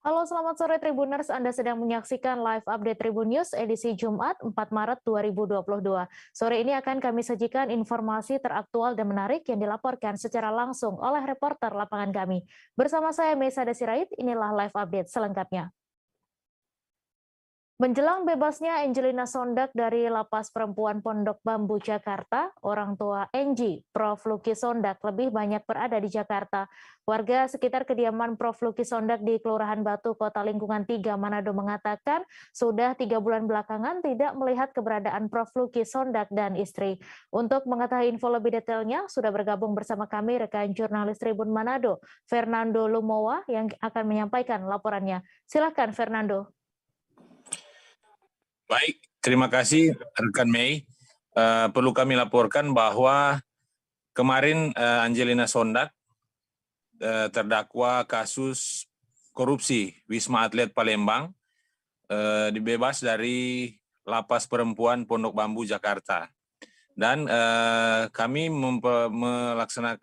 Halo, selamat sore Tribuners. Anda sedang menyaksikan live update Tribun News edisi Jumat 4 Maret 2022. Sore ini akan kami sajikan informasi teraktual dan menarik yang dilaporkan secara langsung oleh reporter lapangan kami. Bersama saya Mesa Desirait, inilah live update selengkapnya. Menjelang bebasnya Angelina Sondag dari Lapas Perempuan Pondok Bambu, Jakarta, orang tua Angie, Prof. Luki Sondag, lebih banyak berada di Jakarta. Warga sekitar kediaman Prof. Luki Sondag di Kelurahan Batu, Kota Lingkungan 3, Manado mengatakan sudah 3 bulan belakangan tidak melihat keberadaan Prof. Luki Sondag dan istri. Untuk mengetahui info lebih detailnya, sudah bergabung bersama kami rekan jurnalis Tribun Manado, Fernando Lumowa, yang akan menyampaikan laporannya. Silakan, Fernando. Baik, terima kasih rekan Mei. Perlu kami laporkan bahwa kemarin Angelina Sondag terdakwa kasus korupsi Wisma Atlet Palembang dibebas dari Lapas Perempuan Pondok Bambu, Jakarta. Dan kami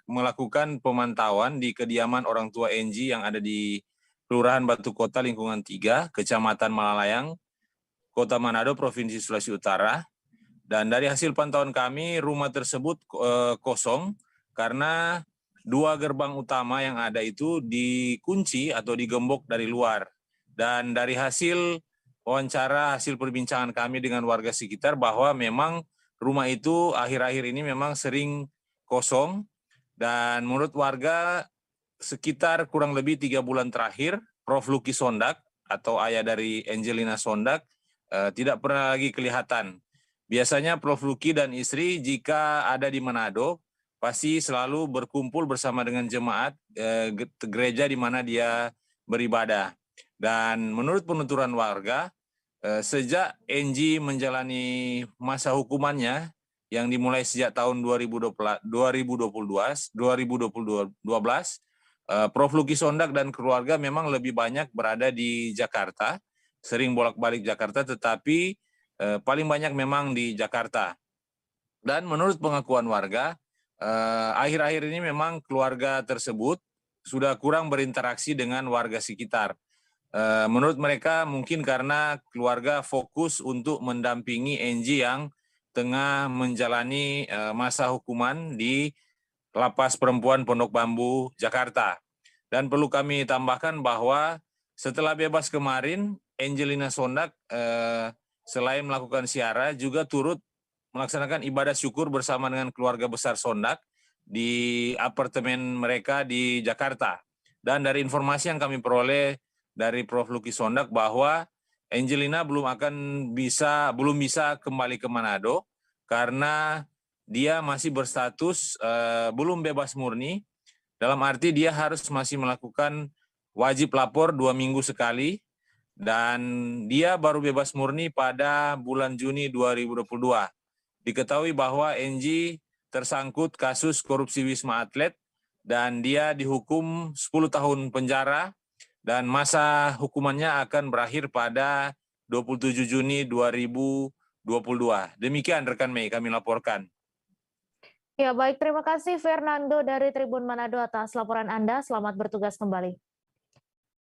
melakukan pemantauan di kediaman orang tua Angie yang ada di Kelurahan Batu Kota Lingkungan 3, Kecamatan Malalayang, Kota Manado, Provinsi Sulawesi Utara. Dan dari hasil pantauan kami, rumah tersebut kosong karena 2 gerbang utama yang ada itu dikunci atau digembok dari luar. Dan dari hasil wawancara, hasil perbincangan kami dengan warga sekitar bahwa memang rumah itu akhir-akhir ini memang sering kosong. Dan menurut warga sekitar kurang lebih 3 bulan terakhir, Prof. Luki Sondag atau ayah dari Angelina Sondag tidak pernah lagi kelihatan. Biasanya Prof. Luki dan istri jika ada di Manado, pasti selalu berkumpul bersama dengan jemaat gereja di mana dia beribadah. Dan menurut penuturan warga, sejak Angie menjalani masa hukumannya yang dimulai sejak tahun 2012, Prof. Luki Sondag dan keluarga memang lebih banyak berada di Jakarta, sering bolak-balik Jakarta, tetapi paling banyak memang di Jakarta. Dan menurut pengakuan warga, akhir-akhir ini memang keluarga tersebut sudah kurang berinteraksi dengan warga sekitar. Menurut mereka mungkin karena keluarga fokus untuk mendampingi Angie yang tengah menjalani masa hukuman di Lapas Perempuan Pondok Bambu, Jakarta. Dan perlu kami tambahkan bahwa setelah bebas kemarin, Angelina Sondag selain melakukan ziarah juga turut melaksanakan ibadah syukur bersama dengan keluarga besar Sondag di apartemen mereka di Jakarta. Dan dari informasi yang kami peroleh dari Prof. Luki Sondag bahwa Angelina belum bisa kembali ke Manado karena dia masih berstatus belum bebas murni, dalam arti dia harus masih melakukan wajib lapor 2 minggu sekali, dan dia baru bebas murni pada bulan Juni 2022. Diketahui bahwa Angie tersangkut kasus korupsi Wisma Atlet dan dia dihukum 10 tahun penjara dan masa hukumannya akan berakhir pada 27 Juni 2022. Demikian rekan Mei kami laporkan. Ya, baik, terima kasih Fernando dari Tribun Manado atas laporan Anda. Selamat bertugas kembali.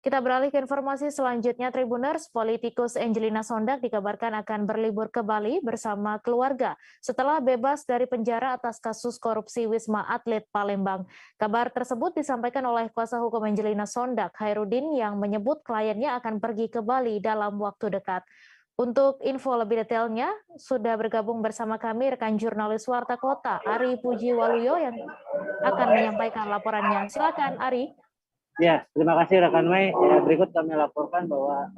Kita beralih ke informasi selanjutnya, Tribuners. Politikus Angelina Sondag dikabarkan akan berlibur ke Bali bersama keluarga setelah bebas dari penjara atas kasus korupsi Wisma Atlet Palembang. Kabar tersebut disampaikan oleh kuasa hukum Angelina Sondag, Hairudin, yang menyebut kliennya akan pergi ke Bali dalam waktu dekat. Untuk info lebih detailnya, sudah bergabung bersama kami rekan jurnalis Warta Kota, Ari Puji Waluyo, yang akan menyampaikan laporannya. Silakan, Ari. Ya, terima kasih rekan Mei. Ya, berikut kami laporkan bahwa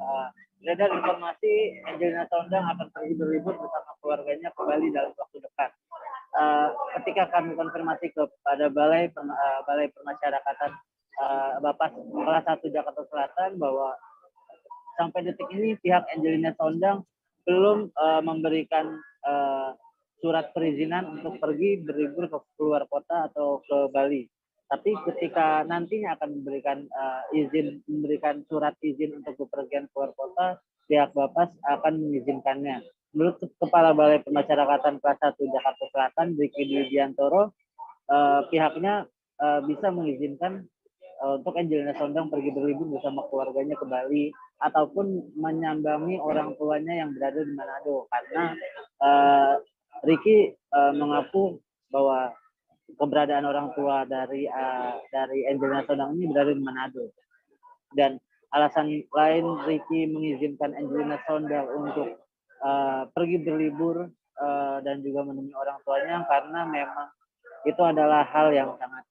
beredar informasi Angelina Sondag akan pergi berlibur bersama keluarganya ke Bali dalam waktu dekat. Ketika kami konfirmasi kepada Balai Permasyarakatan Bapas kelas 1 Jakarta Selatan bahwa sampai detik ini pihak Angelina Sondag belum memberikan surat perizinan untuk pergi berlibur ke luar kota atau ke Bali. Tapi ketika nantinya akan memberikan surat izin untuk bepergian keluar kota, pihak Bapas akan mengizinkannya. Menurut Kepala Balai Pemasyarakatan Kelas 1 Jakarta Selatan, Diki Dwi Diantoro, pihaknya bisa mengizinkan untuk Angelina Sondang pergi berlibur bersama keluarganya ke Bali ataupun menyambangi orang tuanya yang berada di Manado, karena Ricky mengaku bahwa keberadaan orang tua dari Angelina Sondang ini berada di Manado. Dan alasan lain Ricky mengizinkan Angelina Sondang untuk pergi berlibur dan juga menemui orang tuanya karena memang itu adalah hal yang sangat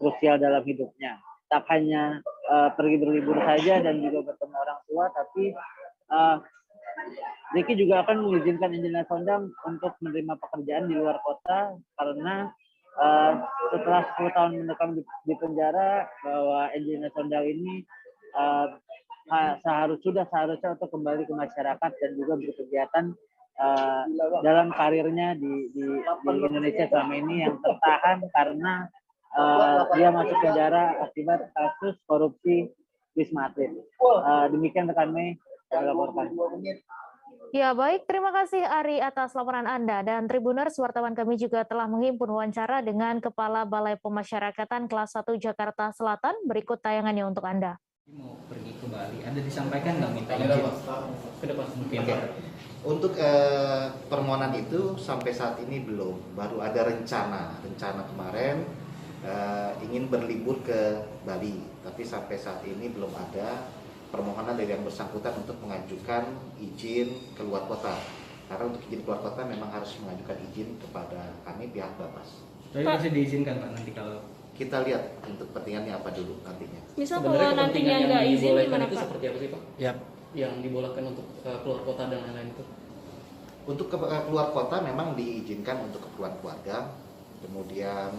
krusial dalam hidupnya. Tak hanya pergi berlibur saja dan juga bertemu orang tua, tapi Ricky juga akan mengizinkan Angelina Sondang untuk menerima pekerjaan di luar kota karena setelah 10 tahun mendekam di penjara, bahwa Angelina Sondang ini seharusnya untuk kembali ke masyarakat dan juga berkegiatan dalam karirnya di Indonesia selama ini yang tertahan karena dia masuk penjara akibat kasus korupsi Wisma Atlet. Demikian rekan Mei, saya laporkan. Ya, baik. Terima kasih Ari atas laporan Anda. Dan Tribuners, wartawan kami juga telah menghimpun wawancara dengan Kepala Balai Pemasyarakatan Kelas 1 Jakarta Selatan. Berikut tayangannya untuk Anda. Mau pergi ke Bali, Anda disampaikan nggak minta izin ke depan mungkin? Untuk permohonan itu sampai saat ini belum, baru ada rencana kemarin ingin berlibur ke Bali, tapi sampai saat ini belum ada permohonan dari yang bersangkutan untuk mengajukan izin keluar kota. Karena untuk izin keluar kota memang harus mengajukan izin kepada kami pihak Bapas. Tapi masih diizinkan Pak nanti kalau kita lihat untuk kepentingannya apa dulu nantinya. Misal kalau nantinya nggak izin gimana itu Pak? seperti apa sih Pak? Ya. Yang dibolehkan untuk keluar kota dan lain-lain itu? Untuk keluar kota memang diizinkan untuk keperluan keluarga, kemudian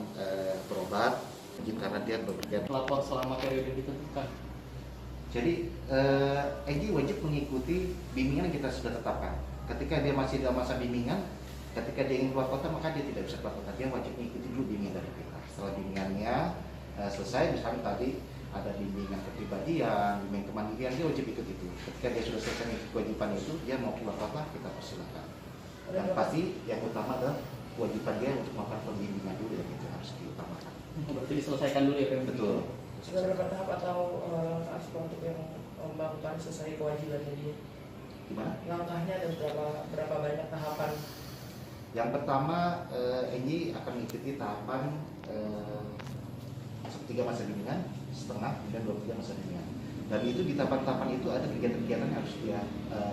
berobat, izin karena dia bekerja. Lapor selama periode ditentukan. Jadi Egy wajib mengikuti bimbingan yang kita sudah tetapkan. Ketika dia masih dalam masa bimbingan, ketika dia ingin keluar kota maka dia tidak bisa keluar kota. Dia wajib mengikuti dulu bimbingan dari kita. Setelah bimbingannya selesai, misalnya tadi ada bimbingan kepribadian, bimbingan kemandirian, dia wajib ikut itu. Ketika dia sudah selesai mengikuti kewajiban itu, dia mau keluar kota, kita persilakan. Dan pasti yang utama adalah kewajiban dia untuk melakukan pembimbingan dulu, yang itu harus diutamakan. Berarti diselesaikan dulu ya Pak? Betul. Sudah berapa tahap atau langkah untuk yang melakukan selesai kewajibannya dia? Gimana? Langkahnya dan berapa banyak tahapan? Yang pertama, Egy akan mengikuti tahapan 1/3 masa bimbingan, setengah, kemudian 2/3 masa bimbingan. Dan itu di tahapan-tahapan itu ada kegiatan-kegiatan yang harus dia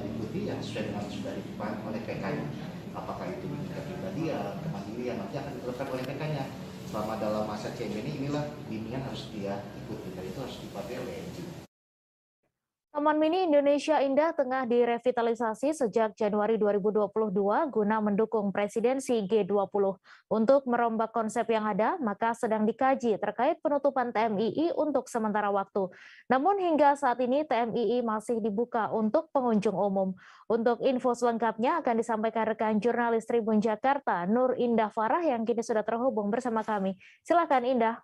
ikuti yang sesuai dengan sudah ditetapkan oleh PK-nya. Apakah itu bimbingan kepribadian, kemandirian, nanti akan ditetapkan oleh PK-nya. Selama dalam masa CM ini, inilah bimbingan harus dia ikuti, dan itu harus dipatuhi oleh Egy. Taman Mini Indonesia Indah tengah direvitalisasi sejak Januari 2022 guna mendukung presidensi G20. Untuk merombak konsep yang ada, maka sedang dikaji terkait penutupan TMII untuk sementara waktu. Namun hingga saat ini TMII masih dibuka untuk pengunjung umum. Untuk info selengkapnya akan disampaikan rekan jurnalis Tribun Jakarta, Nur Indah Farah yang kini sudah terhubung bersama kami. Silakan Indah.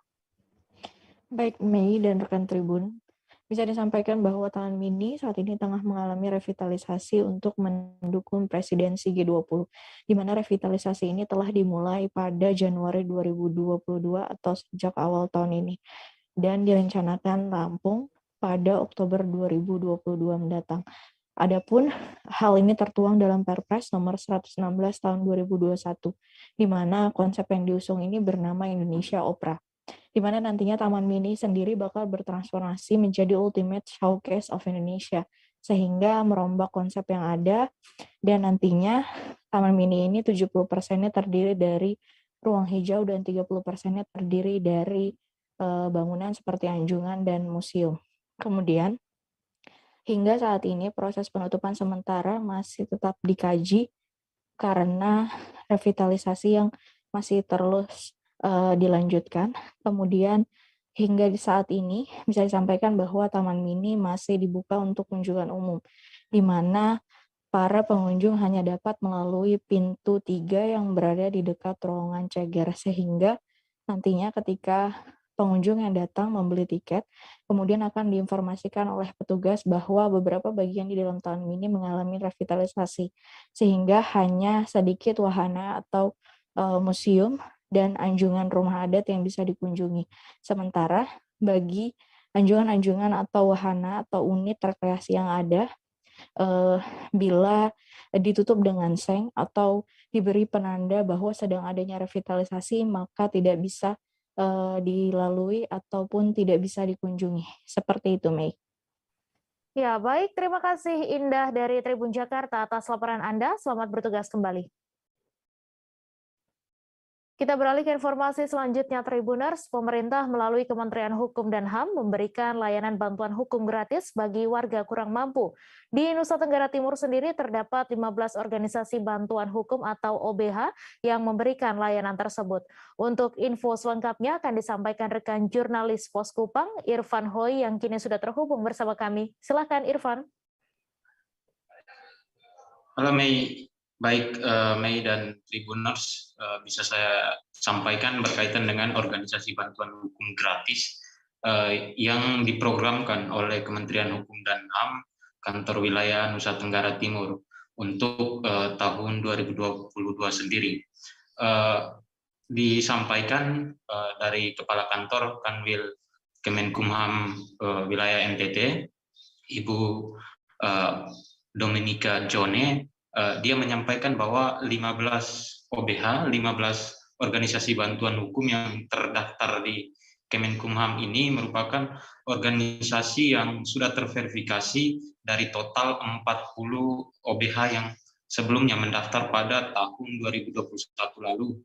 Baik Mei dan rekan Tribun, bisa disampaikan bahwa Taman Mini saat ini tengah mengalami revitalisasi untuk mendukung presidensi G20, di mana revitalisasi ini telah dimulai pada Januari 2022 atau sejak awal tahun ini, dan direncanakan rampung pada Oktober 2022 mendatang. Adapun hal ini tertuang dalam Perpres nomor 116 tahun 2021, di mana konsep yang diusung ini bernama Indonesia Opera, di mana nantinya Taman Mini sendiri bakal bertransformasi menjadi Ultimate Showcase of Indonesia, sehingga merombak konsep yang ada, dan nantinya Taman Mini ini 70%-nya terdiri dari ruang hijau dan 30%-nya terdiri dari bangunan seperti anjungan dan museum. Kemudian, hingga saat ini proses penutupan sementara masih tetap dikaji karena revitalisasi yang masih terus dilanjutkan. Kemudian hingga di saat ini bisa disampaikan bahwa Taman Mini masih dibuka untuk kunjungan umum, di mana para pengunjung hanya dapat melalui pintu 3 yang berada di dekat terowongan Ceger, sehingga nantinya ketika pengunjung yang datang membeli tiket, kemudian akan diinformasikan oleh petugas bahwa beberapa bagian di dalam Taman Mini mengalami revitalisasi, sehingga hanya sedikit wahana atau museum dan anjungan rumah adat yang bisa dikunjungi. Sementara bagi anjungan-anjungan atau wahana atau unit rekreasi yang ada, bila ditutup dengan seng atau diberi penanda bahwa sedang adanya revitalisasi, maka tidak bisa dilalui ataupun tidak bisa dikunjungi. Seperti itu, Mei. Ya, baik. Terima kasih Indah dari Tribun Jakarta atas laporan Anda. Selamat bertugas kembali. Kita beralih ke informasi selanjutnya, Tribuners. Pemerintah melalui Kementerian Hukum dan HAM memberikan layanan bantuan hukum gratis bagi warga kurang mampu. Di Nusa Tenggara Timur sendiri terdapat 15 organisasi bantuan hukum atau OBH yang memberikan layanan tersebut. Untuk info selengkapnya akan disampaikan rekan jurnalis Pos Kupang, Irfan Hoi, yang kini sudah terhubung bersama kami. Silakan, Irfan. Halo Mei. Baik, Mei dan Tribuners, bisa saya sampaikan berkaitan dengan organisasi bantuan hukum gratis yang diprogramkan oleh Kementerian Hukum dan HAM, Kantor Wilayah Nusa Tenggara Timur untuk tahun 2022 sendiri. Disampaikan dari Kepala Kantor Kanwil Kemenkumham Wilayah NTT, Ibu Dominika Jone. Dia menyampaikan bahwa 15 OBH, 15 organisasi bantuan hukum yang terdaftar di Kemenkumham ini merupakan organisasi yang sudah terverifikasi dari total 40 OBH yang sebelumnya mendaftar pada tahun 2021 lalu,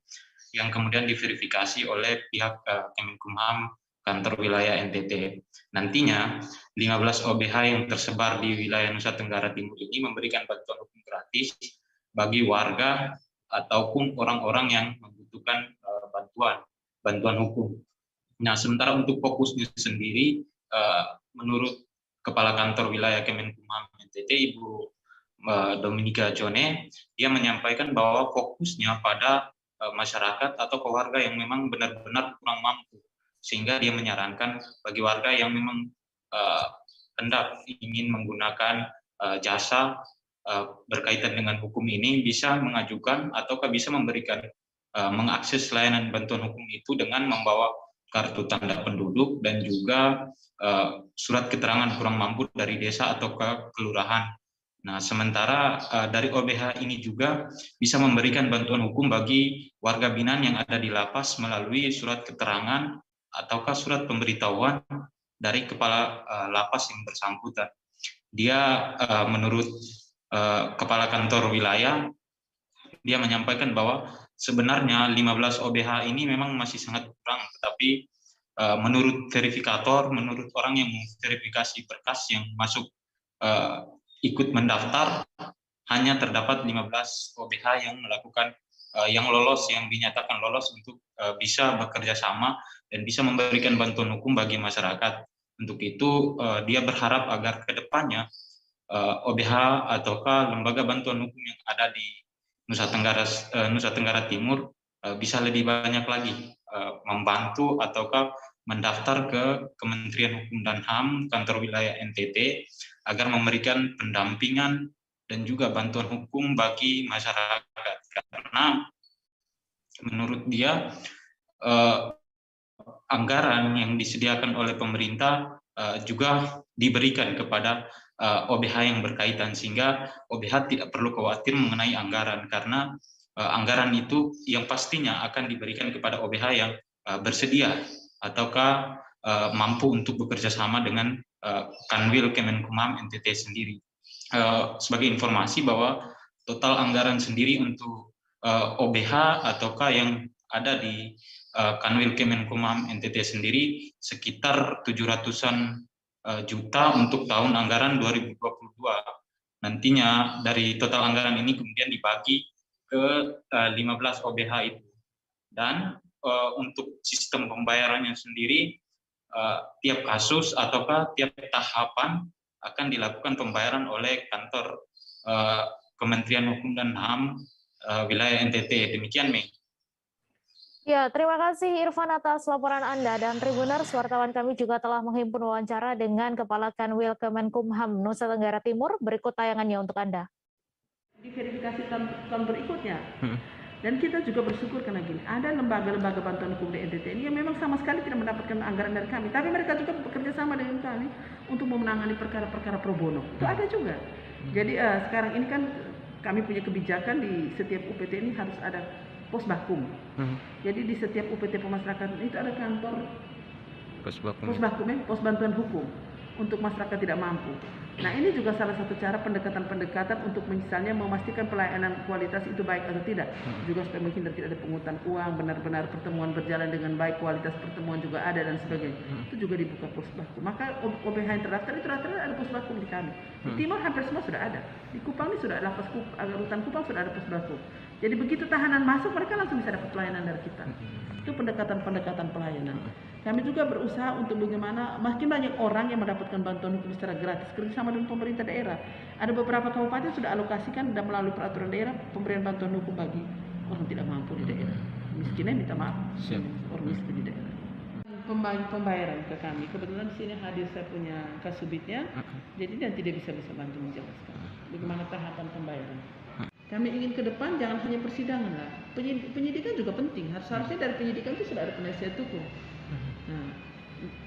yang kemudian diverifikasi oleh pihak Kemenkumham Kantor Wilayah NTT. Nantinya 15 OBH yang tersebar di wilayah Nusa Tenggara Timur ini memberikan bantuan hukum gratis bagi warga ataupun orang-orang yang membutuhkan bantuan hukum. Nah, sementara untuk fokusnya sendiri, menurut Kepala Kantor Wilayah Kemenkumham NTT, Ibu Dominika Jone, dia menyampaikan bahwa fokusnya pada masyarakat atau keluarga yang memang benar-benar kurang mampu, sehingga dia menyarankan bagi warga yang memang hendak ingin menggunakan jasa berkaitan dengan hukum ini bisa mengajukan ataukah bisa memberikan mengakses layanan bantuan hukum itu dengan membawa kartu tanda penduduk dan juga surat keterangan kurang mampu dari desa atau ke kelurahan. Nah, sementara dari OBH ini juga bisa memberikan bantuan hukum bagi warga binaan yang ada di lapas melalui surat keterangan ataukah surat pemberitahuan dari kepala lapas yang bersangkutan. Dia menurut Kepala Kantor Wilayah, dia menyampaikan bahwa sebenarnya 15 OBH ini memang masih sangat kurang, tetapi menurut verifikator, menurut orang yang memverifikasi berkas yang masuk ikut mendaftar, hanya terdapat 15 OBH yang melakukan yang lolos, yang dinyatakan lolos untuk bisa bekerja sama dan bisa memberikan bantuan hukum bagi masyarakat. Untuk itu dia berharap agar ke depannya OBH ataukah lembaga bantuan hukum yang ada di Nusa Tenggara Timur bisa lebih banyak lagi membantu ataukah mendaftar ke Kementerian Hukum dan HAM Kantor Wilayah NTT agar memberikan pendampingan dan juga bantuan hukum bagi masyarakat, karena menurut dia anggaran yang disediakan oleh pemerintah juga diberikan kepada OBH yang berkaitan, sehingga OBH tidak perlu khawatir mengenai anggaran, karena anggaran itu yang pastinya akan diberikan kepada OBH yang bersedia ataukah mampu untuk bekerja sama dengan Kanwil Kemenkumham NTT sendiri. Sebagai informasi bahwa total anggaran sendiri untuk OBH ataukah yang ada di Kanwil Kemenkumham NTT sendiri sekitar 700-an juta untuk tahun anggaran 2022. Nantinya dari total anggaran ini kemudian dibagi ke 15 OBH itu. Dan untuk sistem pembayarannya sendiri, tiap kasus ataukah tiap tahapan akan dilakukan pembayaran oleh kantor Kementerian Hukum dan HAM wilayah NTT. Demikian, Mei. Ya, terima kasih Irfan atas laporan Anda. Dan Tribuners, wartawan kami juga telah menghimpun wawancara dengan Kepala Kanwil Kemenkumham Nusa Tenggara Timur. Berikut tayangannya untuk Anda. Di verifikasi tahun berikutnya. Dan kita juga bersyukur karena gini, ada lembaga-lembaga bantuan hukum di NTT ini yang memang sama sekali tidak mendapatkan anggaran dari kami, tapi mereka juga bekerja sama dengan kami untuk menangani perkara-perkara pro bono. Itu ada juga. Jadi sekarang ini kan kami punya kebijakan di setiap UPT ini harus ada pos bakum. Jadi di setiap UPT pemasyarakatan itu ada kantor pos bakum, pos bantuan hukum untuk masyarakat tidak mampu. Nah, ini juga salah satu cara pendekatan-pendekatan untuk misalnya memastikan pelayanan kualitas itu baik atau tidak. Juga supaya menghindar tidak ada pungutan uang, benar-benar pertemuan berjalan dengan baik, kualitas pertemuan juga ada dan sebagainya. Itu juga dibuka pos baku. Maka OBH yang terdaftar itu rata-rata ada pos baku di kami. Di Timur hampir semua sudah ada. Di Kupang ini sudah ada rutan Kupang sudah ada pos baku. Jadi begitu tahanan masuk mereka langsung bisa dapat pelayanan dari kita. Itu pendekatan-pendekatan pelayanan. Kami juga berusaha untuk bagaimana makin banyak orang yang mendapatkan bantuan hukum secara gratis kerjasama dengan pemerintah daerah. Ada beberapa kabupaten sudah alokasikan dan melalui peraturan daerah pemberian bantuan hukum bagi orang tidak mampu di daerah. Miskinnya minta maaf, orang miskin di daerah. Pembayaran ke kami. Kebetulan di sini hadir saya punya kasubitnya, jadi dan tidak bisa bantu menjelaskan bagaimana tahapan pembayaran. Kami ingin ke depan jangan hanya persidangan lah. Penyidikan juga penting. Harusnya dari penyidikan itu sudah ada penasihat hukum. Nah,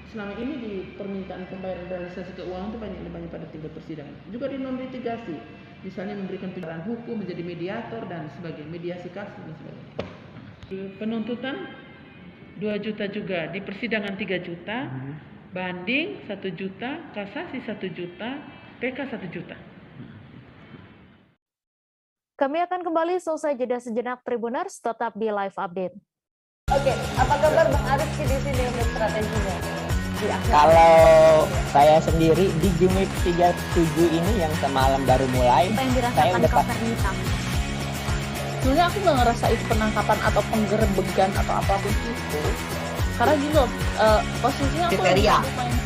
selama ini di permintaan pembayaran realisasi keuangan itu banyak pada tingkat persidangan. Juga di non litigasi, misalnya memberikan penjelasan hukum, menjadi mediator dan sebagainya, mediasi kasus dan sebagainya. Penuntutan 2 juta juga, di persidangan 3 juta, banding 1 juta, kasasi 1 juta, PK 1 juta. Kami akan kembali selesai jeda sejenak Tribuners, tetap di live update. Oke, apa kabar Bang Arif di sini untuk strateginya? Kalau saya sendiri di Jumip 37 ini yang semalam baru mulai, saya udah sebenarnya aku nggak ngerasa itu penangkapan atau penggerebegan atau apapun itu. Karena gini loh, posisinya aku kriteria.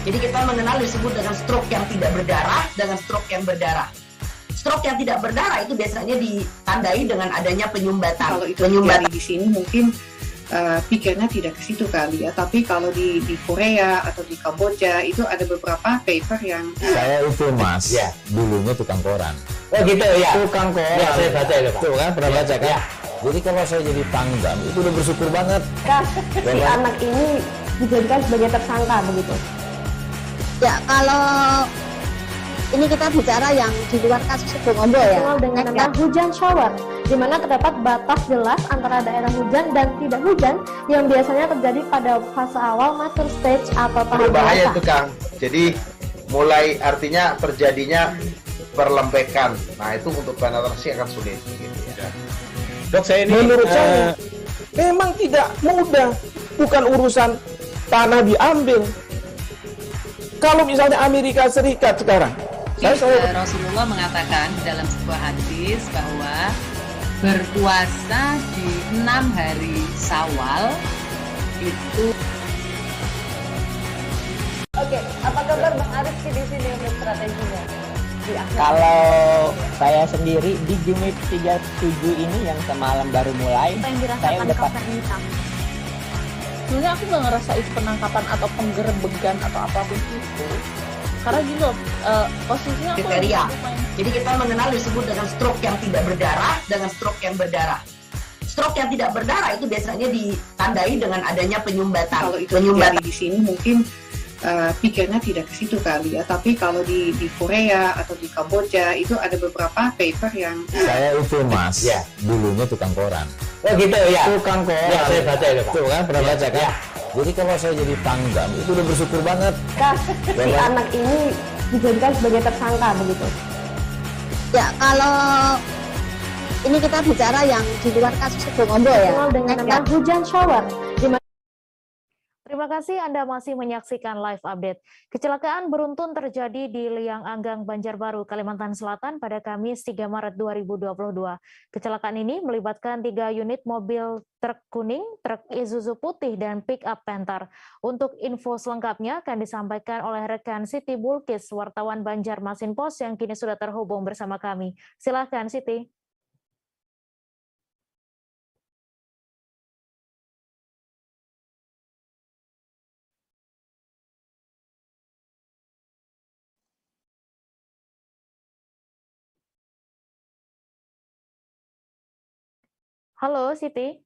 Jadi kita mengenal disebut dengan stroke yang tidak berdarah dengan stroke yang berdarah. Stroke yang tidak berdarah itu biasanya ditandai dengan adanya penyumbatan. Kalau itu terjadi di sini mungkin pikirnya tidak ke situ kali ya, tapi kalau di Korea atau di Kamboja itu ada beberapa paper yang saya itu mas, ya dulunya tukang koran. Oh gitu ya. Tukang koran. Ya, saya baca itu Pak. Tuh kan pernah baca kan? Ya. Jadi kalau saya jadi pangdam itu udah bersyukur banget. Si anak ini dijadikan sebagai tersangka begitu. Ya kalau ini kita bicara yang di luar kasus Sibolga ya. Dengan nama hujan shower, di mana terdapat batas jelas antara daerah hujan dan tidak hujan yang biasanya terjadi pada fase awal mature stage atau tahap berbahaya itu Kang. Jadi mulai artinya terjadinya perlembekan. Nah itu untuk penetrasi akan sulit. Gitu ya. Dok saya ini menurut saya memang tidak mudah, bukan urusan tanah diambil. Kalau misalnya Amerika Serikat sekarang. Rasulullah mengatakan dalam sebuah hadis bahwa berpuasa di 6 hari Syawal itu. Oke, apa kabar Bang Arif di sini untuk strateginya? Kalau saya sendiri di Jumip 37 ini yang semalam baru mulai, saya udah sebenarnya aku nggak ngerasa itu penangkapan atau penggerebegan atau apapun itu. Karena gini loh, posisinya kriteria. Jadi kita mengenal disebut dengan stroke yang tidak berdarah dengan stroke yang berdarah. Stroke yang tidak berdarah itu biasanya ditandai dengan adanya penyumbatan. Kalau itu terjadi di sini mungkin pikirnya tidak ke situ kali ya, tapi kalau di Korea atau di Kamboja itu ada beberapa paper yang saya itu mas, ya dulunya tukang koran. Oh gitu ya. Tukang koran. Ya, saya baca itu Pak. Tuh kan pernah baca kan? Ya. Jadi kalau saya jadi pangdam itu udah bersyukur banget. Si anak ini dijadikan sebagai tersangka begitu. Ya kalau ini kita bicara yang di luar kasus Sibolga ya. Dengan nama hujan shower. Terima kasih Anda masih menyaksikan live update. Kecelakaan beruntun terjadi di Liang Anggang, Banjarbaru, Kalimantan Selatan pada Kamis 3 Maret 2022. Kecelakaan ini melibatkan 3 unit mobil truk kuning, truk Isuzu putih, dan pick-up Panther. Untuk info selengkapnya akan disampaikan oleh rekan Siti Bulkis, wartawan Banjarmasin Post yang kini sudah terhubung bersama kami. Silakan Siti. Halo, Siti.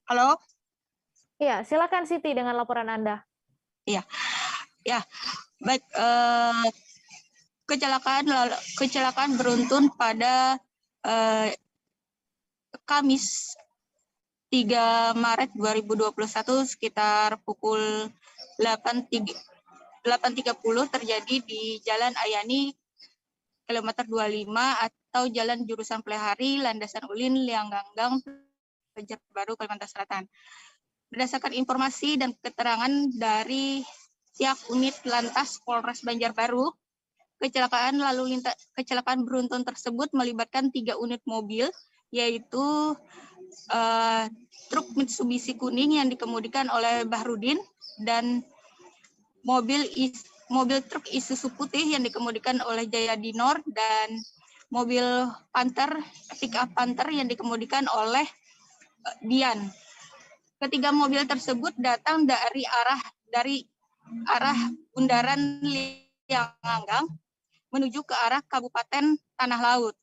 Halo? Iya, silakan Siti dengan laporan Anda. Iya, ya, baik. Kecelakaan beruntun pada Kamis 3 Maret 2021 sekitar pukul 8.30 terjadi di Jalan Ayani kilometer 25 atau Jalan Jurusan Plehari, Landasan Ulin, Liang Ganggang, Banjarbaru, Kalimantan Selatan. Berdasarkan informasi dan keterangan dari pihak unit Lantas Polres Banjarbaru, kecelakaan beruntun tersebut melibatkan 3 unit mobil, yaitu truk Mitsubishi kuning yang dikemudikan oleh Bahrudin dan mobil truk Isuzu putih yang dikemudikan oleh Jaya Dinor dan mobil pick-up Panther yang dikemudikan oleh Dian. Ketiga mobil tersebut datang dari arah Bundaran Liang Ganggang menuju ke arah Kabupaten Tanah Laut.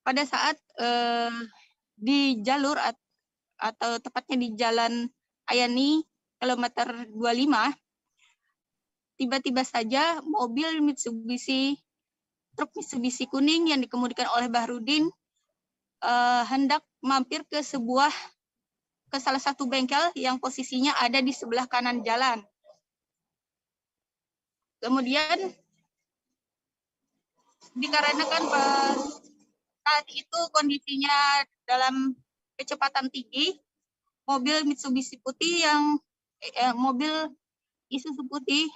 Pada saat di jalur atau tepatnya di Jalan Ayani kilometer 25, tiba-tiba saja mobil truk Mitsubishi kuning yang dikemudikan oleh Bahrudin hendak mampir ke salah satu bengkel yang posisinya ada di sebelah kanan jalan. Kemudian dikarenakan saat itu kondisinya dalam kecepatan tinggi, mobil Mitsubishi putih mobil Isuzu putih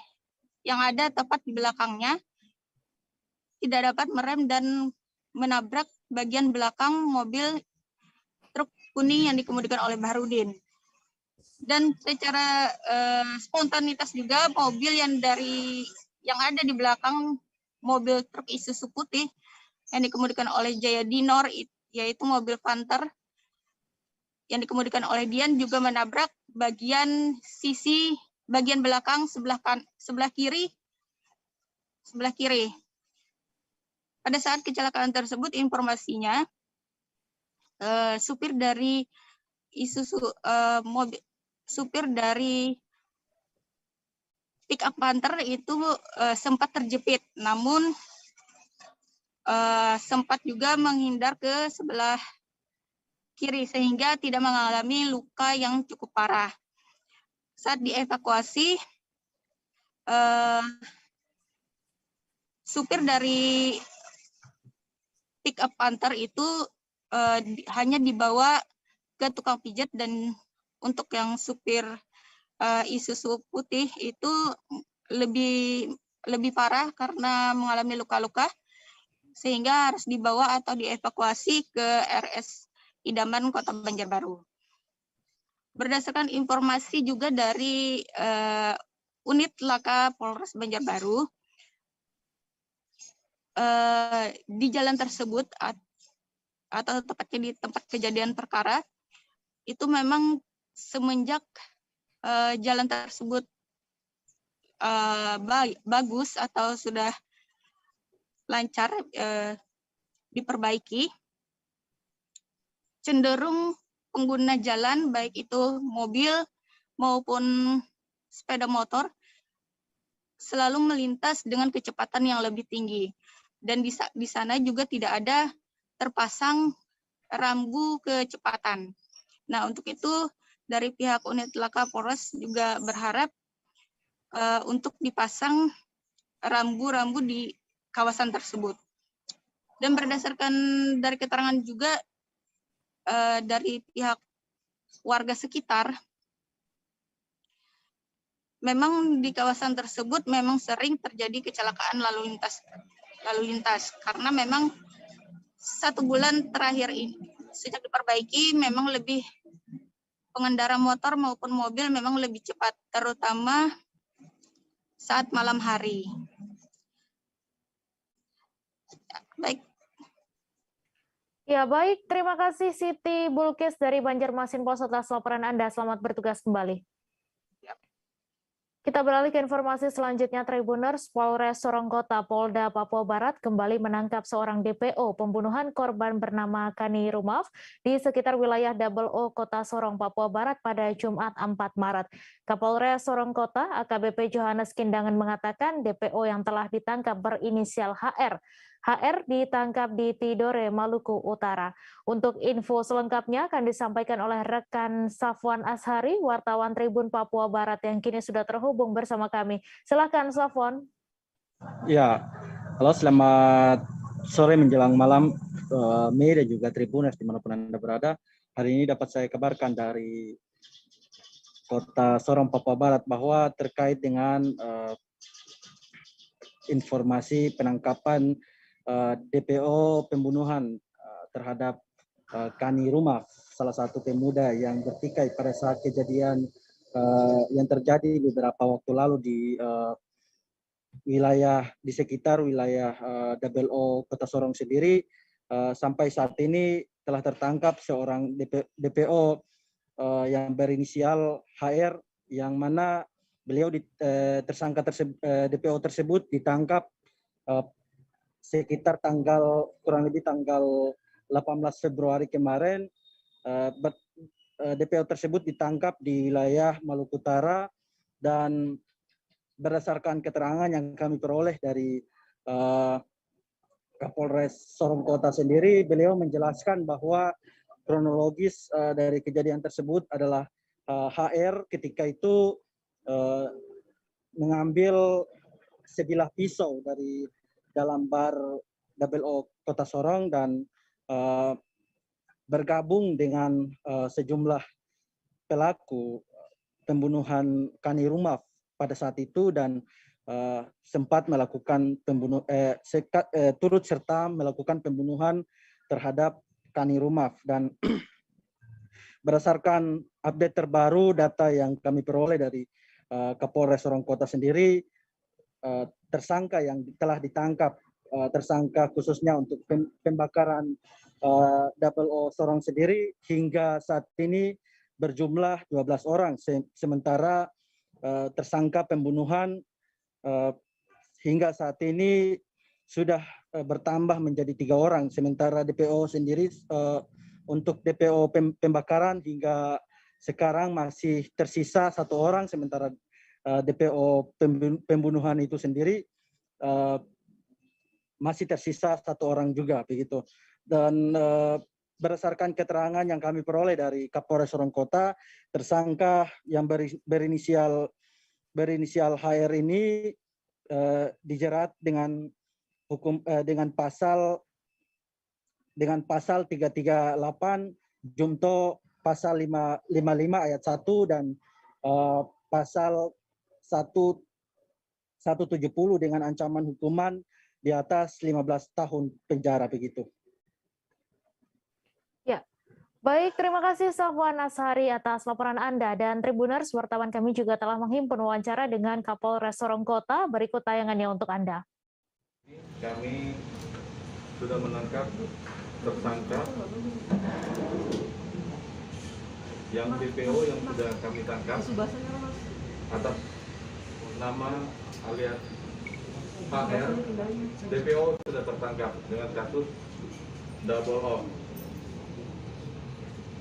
yang ada tepat di belakangnya tidak dapat merem dan menabrak bagian belakang mobil truk kuning yang dikemudikan oleh Bahrudin. Dan secara spontanitas juga mobil yang ada di belakang mobil truk Isuzu putih yang dikemudikan oleh Jaya Dinor, yaitu mobil Panther yang dikemudikan oleh Dian, juga menabrak bagian belakang sebelah kiri. Pada saat kecelakaan tersebut, informasinya supir dari pick-up Panther itu sempat terjepit, namun sempat juga menghindar ke sebelah kiri sehingga tidak mengalami luka yang cukup parah. Saat dievakuasi, supir dari pick-up Panther itu hanya dibawa ke tukang pijat, dan untuk yang supir Isuzu putih itu lebih parah karena mengalami luka-luka sehingga harus dibawa atau dievakuasi ke RS Idaman Kota Banjarbaru. Berdasarkan informasi juga dari unit laka Polres Banjarbaru, di jalan tersebut atau tepatnya di tempat kejadian perkara itu memang semenjak jalan tersebut bagus atau sudah lancar diperbaiki, cenderung pengguna jalan baik itu mobil maupun sepeda motor selalu melintas dengan kecepatan yang lebih tinggi, dan di sana juga tidak ada terpasang rambu kecepatan. Nah, untuk itu dari pihak unit laka Polres juga berharap untuk dipasang rambu-rambu di kawasan tersebut. Dan berdasarkan dari keterangan juga dari pihak warga sekitar, memang di kawasan tersebut memang sering terjadi kecelakaan lalu lintas karena memang 1 bulan terakhir ini sejak diperbaiki memang lebih pengendara motor maupun mobil memang lebih cepat, terutama saat malam hari. Baik. Ya, baik. Terima kasih Siti Bulkis dari Banjarmasin Pos atas laporan Anda. Selamat bertugas kembali. Kita beralih ke informasi selanjutnya, Tribuners. Polres Sorongkota, Polda Papua Barat kembali menangkap seorang DPO pembunuhan korban bernama Kani Rumaf di sekitar wilayah Double O, Kota Sorong, Papua Barat pada Jumat 4 Maret. Kapolres Sorongkota, AKBP Johannes Kindangan mengatakan DPO yang telah ditangkap berinisial HR. HR ditangkap di Tidore, Maluku Utara. Untuk info selengkapnya akan disampaikan oleh rekan Safwan Ashari, wartawan Tribun Papua Barat yang kini sudah terhubung bersama kami. Silakan Safwan. Ya, halo, selamat sore menjelang malam Mei dan juga Tribuners dimanapun Anda berada. Hari ini dapat saya kabarkan dari Kota Sorong, Papua Barat bahwa terkait dengan informasi penangkapan DPO pembunuhan terhadap Kani Rumaf, salah satu pemuda yang bertikai pada saat kejadian yang terjadi beberapa waktu lalu di sekitar wilayah Double O Kota Sorong sendiri. Sampai saat ini telah tertangkap seorang DPO yang berinisial HR, yang mana beliau DPO tersebut ditangkap sekitar kurang lebih tanggal 18 Februari kemarin. DPO tersebut ditangkap di wilayah Maluku Utara, dan berdasarkan keterangan yang kami peroleh dari Kapolres Sorongkota sendiri, beliau menjelaskan bahwa kronologis dari kejadian tersebut adalah HR ketika itu mengambil sebilah pisau dari dalam bar Double O Kota Sorong dan bergabung dengan sejumlah pelaku pembunuhan Kani Rumaf pada saat itu, dan sempat melakukan turut serta melakukan pembunuhan terhadap Kani Rumaf. Dan berdasarkan update terbaru data yang kami peroleh dari Kapolres Sorongkota sendiri, tersangka yang telah ditangkap, tersangka khususnya untuk pembakaran Double O Sorong sendiri hingga saat ini berjumlah 12 orang, sementara tersangka pembunuhan hingga saat ini sudah bertambah menjadi 3 orang, sementara DPO sendiri untuk DPO pembakaran hingga sekarang masih tersisa 1 orang, sementara DPO pembunuhan itu sendiri masih tersisa 1 orang juga begitu. Dan berdasarkan keterangan yang kami peroleh dari Kapolres Sorongkota, tersangka yang berinisial HR ini dijerat dengan pasal 338 Jumto pasal 55 ayat 1 dan pasal 170 dengan ancaman hukuman di atas 15 tahun penjara begitu. Ya, baik, terima kasih Safwan Ashari atas laporan Anda, dan Tribuners, wartawan kami juga telah menghimpun wawancara dengan Kapolres Sorongkota. Berikut tayangannya untuk Anda. Kami sudah menangkap tersangka yang DPO yang sudah kami tangkap atas nama alias HR. DPO sudah tertangkap dengan kasus Double O.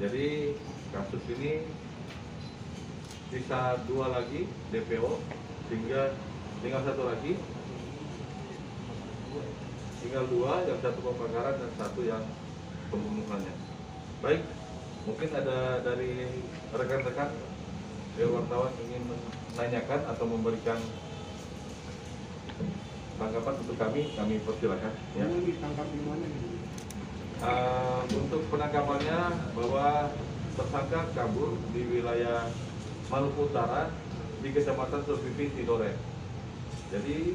Jadi kasus ini sisa 2 lagi DPO, tinggal 1 lagi, tinggal 2, yang 1 pembakaran dan 1 yang pembunuhannya. Baik, mungkin ada dari rekan-rekan wartawan ingin menanyakan atau memberikan tanggapan untuk kami persilakan. Ya. Ditangkap di mana? Untuk penangkapannya bahwa tersangka kabur di wilayah Maluku Utara di Kecamatan Surpipi, Tidore. Jadi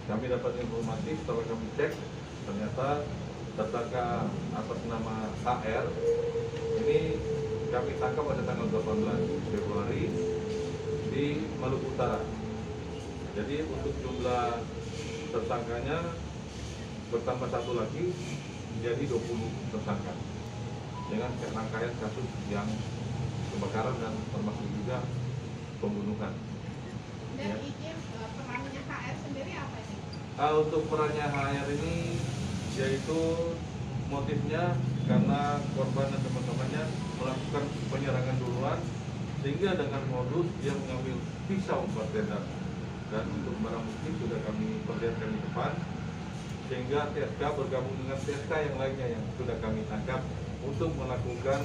kami dapat informasi setelah kami cek, ternyata tersangka atas nama HR ini kami tangkap pada tanggal 18 Februari di Maluku Utara. Jadi untuk jumlah tersangkanya bertambah 1 lagi menjadi 20 tersangka dengan rangkaian kasus yang kebakaran dan termasuk juga pembunuhan. Dan izin perannya HR sendiri apa ini? Untuk perannya HR ini yaitu motifnya karena korban dan teman-temannya melakukan penyerangan duluan, sehingga dengan modus dia mengambil pisau bartender, dan untuk barang bukti sudah kami perlihatkan di depan, sehingga TSK bergabung dengan TSK yang lainnya yang sudah kami tangkap untuk melakukan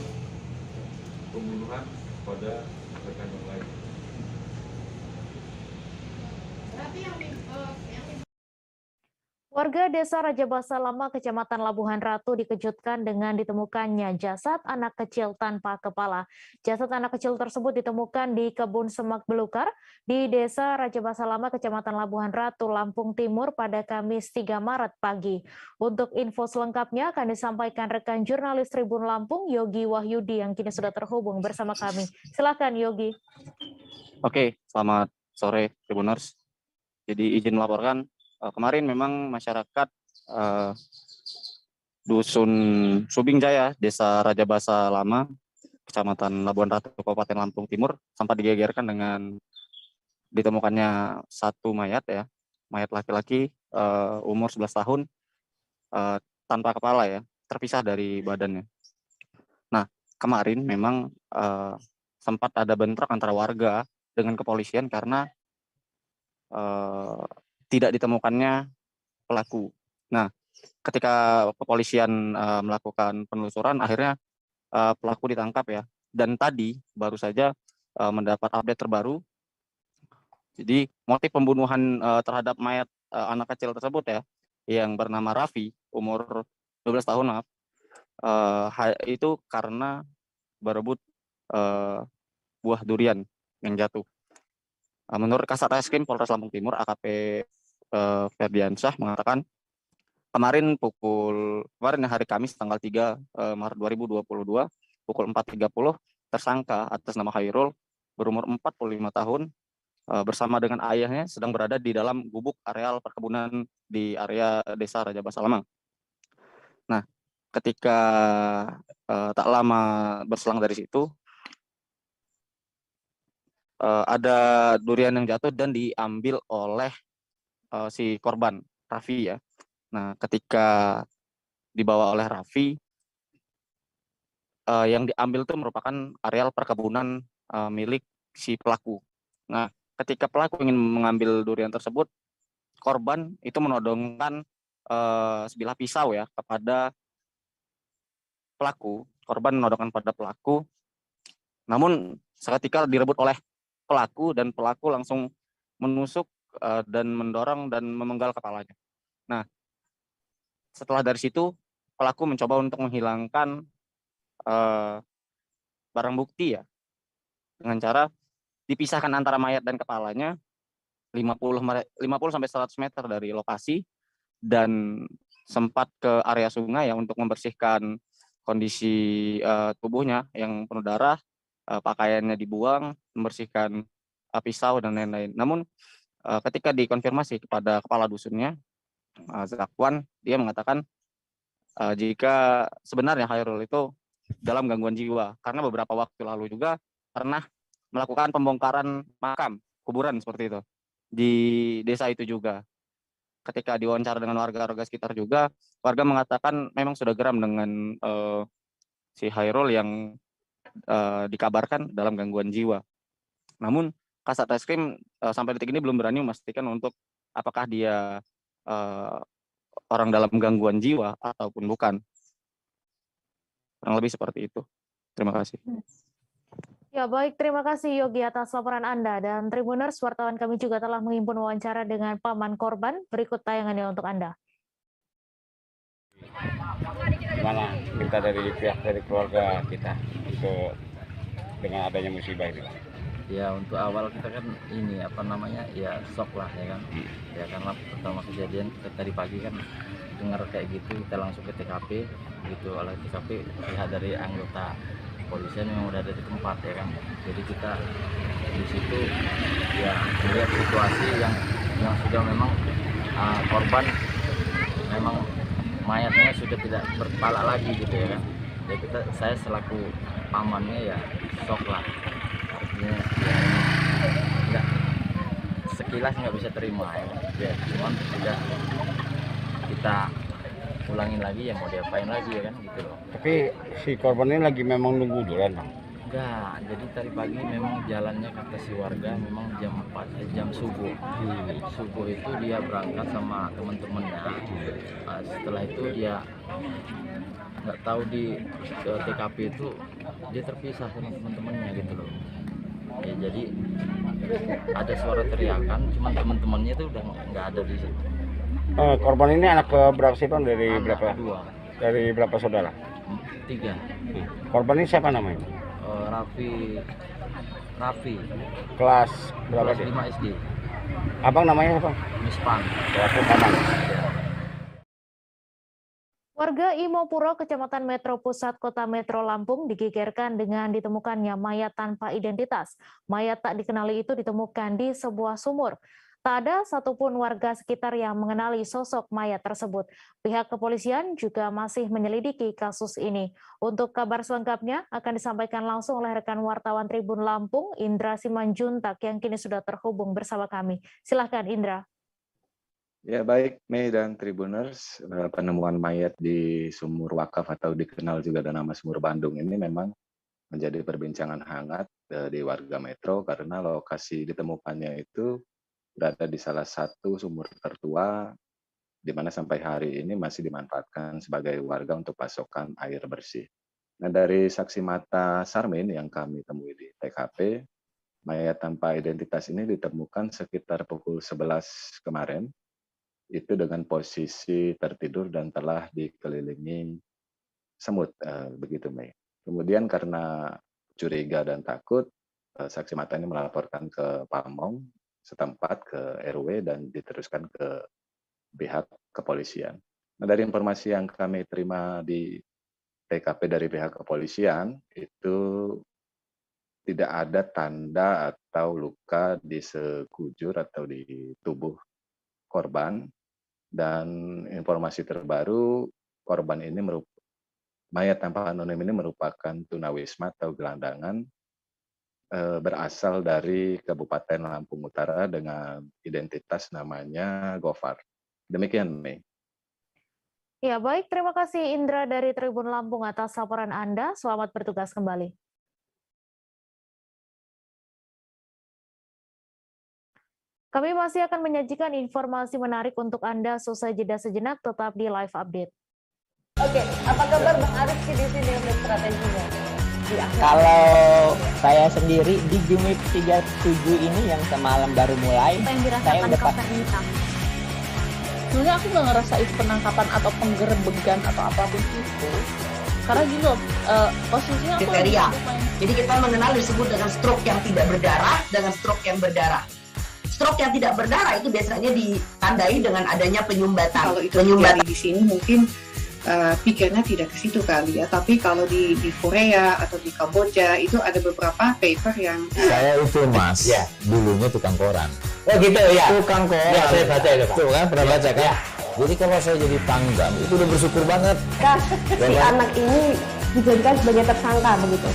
pembunuhan pada rekan yang lain. Berarti yang Warga Desa Rajabasa Lama, Kecamatan Labuhan Ratu dikejutkan dengan ditemukannya jasad anak kecil tanpa kepala. Jasad anak kecil tersebut ditemukan di kebun semak belukar di Desa Rajabasa Lama, Kecamatan Labuhan Ratu, Lampung Timur pada Kamis 3 Maret pagi. Untuk info selengkapnya akan disampaikan rekan jurnalis Tribun Lampung, Yogi Wahyudi, yang kini sudah terhubung bersama kami. Silakan Yogi. Oke, selamat sore Tribuners. Jadi izin melaporkan, kemarin memang masyarakat Dusun Subing Jaya, Desa Rajabasa Lama, Kecamatan Labuhan Ratu, Kabupaten Lampung Timur, sempat digegerkan dengan ditemukannya satu mayat ya, mayat laki-laki umur 11 tahun tanpa kepala ya, terpisah dari badannya. Nah, kemarin memang sempat ada bentrok antara warga dengan kepolisian karena tidak ditemukannya pelaku. Nah, ketika kepolisian melakukan penelusuran, akhirnya pelaku ditangkap ya. Dan tadi baru saja mendapat update terbaru. Jadi motif pembunuhan terhadap mayat anak kecil tersebut ya, yang bernama Raffi, umur 12 tahun, itu karena berebut buah durian yang jatuh. Menurut Kasat Reskrim Polres Lampung Timur, AKP Ferdiansyah mengatakan kemarin hari Kamis tanggal 3 Maret 2022 pukul 4.30 tersangka atas nama Khairul berumur 45 tahun bersama dengan ayahnya sedang berada di dalam gubuk areal perkebunan di area Desa Rajabasa Lama. Nah, ketika tak lama berselang dari situ ada durian yang jatuh dan diambil oleh si korban Raffi ya. Nah, ketika dibawa oleh Raffi, yang diambil itu merupakan areal perkebunan milik si pelaku. Nah, ketika pelaku ingin mengambil durian tersebut, korban itu menodongkan sebilah pisau ya kepada pelaku. Korban menodongkan pada pelaku, namun seketika direbut oleh pelaku dan pelaku langsung menusuk dan mendorong dan memenggal kepalanya. Nah, setelah dari situ pelaku mencoba untuk menghilangkan barang bukti ya, dengan cara dipisahkan antara mayat dan kepalanya 50 sampai 100 meter dari lokasi, dan sempat ke area sungai ya untuk membersihkan kondisi tubuhnya yang penuh darah, pakaiannya dibuang, membersihkan pisau dan lain-lain. Namun ketika dikonfirmasi kepada kepala dusunnya, Zakwan, dia mengatakan jika sebenarnya Khairul itu dalam gangguan jiwa karena beberapa waktu lalu juga pernah melakukan pembongkaran makam, kuburan seperti itu di desa itu juga. Ketika diwawancara dengan warga-warga sekitar juga, warga mengatakan memang sudah geram dengan si Khairul yang dikabarkan dalam gangguan jiwa. Namun Kasat Reskrim sampai detik ini belum berani memastikan untuk apakah dia orang dalam gangguan jiwa ataupun bukan. Kurang lebih seperti itu. Terima kasih. Ya baik, terima kasih Yogi atas laporan Anda. Dan Tribuners, wartawan kami juga telah menghimpun wawancara dengan paman korban. Berikut tayangannya untuk Anda. Gimana kita dari keluarga kita untuk dengan adanya musibah ini? Ya untuk awal kita kan ini ya shock lah ya kan. Ya karena pertama kejadian tadi pagi kan dengar kayak gitu, kita langsung ke TKP gitu. Oleh TKP pihak dari anggota kepolisian yang udah ada di tempat ya kan. Jadi kita di situ ya melihat situasi yang sudah memang korban memang mayatnya sudah tidak berkepala lagi gitu ya kan. Ya saya selaku pamannya ya shock lah. Artinya ya enggak sekilas nggak bisa terima ya. Cuman sudah kita ulangin lagi ya, mau diapain lagi ya kan gitu loh. Tapi si korban ini lagi memang nunggu duluan, Bang? Enggak, jadi tadi pagi memang jalannya kata si warga memang jam 4, jam subuh. Subuh itu dia berangkat sama teman-temannya. Nah, setelah itu dia nggak tahu di TKP itu dia terpisah sama teman-temannya gitu loh. Ya jadi ada suara teriakan, cuman teman-temannya itu udah nggak ada di situ. Korban ini anak berapa sih, Bang? Dari anak berapa? Dua. Dari berapa saudara? 3. Korban ini siapa namanya? Raffi. Kelas berapa Kelas sih? 5 SD. Abang namanya apa? Mispan. Warga Imopuro, Kecamatan Metro Pusat, Kota Metro Lampung digegerkan dengan ditemukannya mayat tanpa identitas. Mayat tak dikenali itu ditemukan di sebuah sumur. Tak ada satupun warga sekitar yang mengenali sosok mayat tersebut. Pihak kepolisian juga masih menyelidiki kasus ini. Untuk kabar selengkapnya akan disampaikan langsung oleh rekan wartawan Tribun Lampung, Indra Simanjuntak, yang kini sudah terhubung bersama kami. Silahkan Indra. Ya baik, Mei dan Tribuners, penemuan mayat di sumur wakaf atau dikenal juga dengan nama sumur Bandung ini memang menjadi perbincangan hangat di warga Metro karena lokasi ditemukannya itu berada di salah satu sumur tertua di mana sampai hari ini masih dimanfaatkan sebagai warga untuk pasokan air bersih. Nah, dari saksi mata Sarmin yang kami temui di TKP, mayat tanpa identitas ini ditemukan sekitar pukul 11 kemarin, itu dengan posisi tertidur dan telah dikelilingi semut, begitu Mei. Kemudian karena curiga dan takut, saksi mata ini melaporkan ke Pamong setempat, ke RW, dan diteruskan ke pihak kepolisian. Nah, dari informasi yang kami terima di TKP dari pihak kepolisian, itu tidak ada tanda atau luka di sekujur atau di tubuh korban. Dan informasi terbaru, korban ini mayat tanpa anonim ini merupakan tunawisma atau gelandangan berasal dari Kabupaten Lampung Utara dengan identitas namanya Gofar. Demikian, Mei. Ya, baik. Terima kasih Indra dari Tribun Lampung atas laporan Anda. Selamat bertugas kembali. Kami masih akan menyajikan informasi menarik untuk Anda. Selesai jeda sejenak, tetap di Live Update. Oke, apa kabar Bang Arif di sini untuk strateginya? Kalau saya sendiri di Jumip 37 ini yang semalam baru mulai, saya udah sebenarnya aku nggak ngerasa itu penangkapan atau penggerebegan atau apapun itu, karena gini loh, posisinya aku kriteria. Jadi kita mengenal disebut dengan stroke yang tidak berdarah dengan stroke yang berdarah. Stroke yang tidak berdarah itu biasanya ditandai dengan adanya penyumbatan. Kalau itu terjadi di sini mungkin pikirnya tidak ke situ kali ya, tapi kalau di Korea atau di Kamboja itu ada beberapa paper yang saya itu Mas, ya, dulunya tukang koran. Oh gitu ya. Tukang koran. Ya, saya baca itu Pak. Tuh kan pernah baca kan? Ya. Jadi kalau saya jadi tanggam itu udah bersyukur banget. Si anak ini dijadikan sebagai tersangka begitu.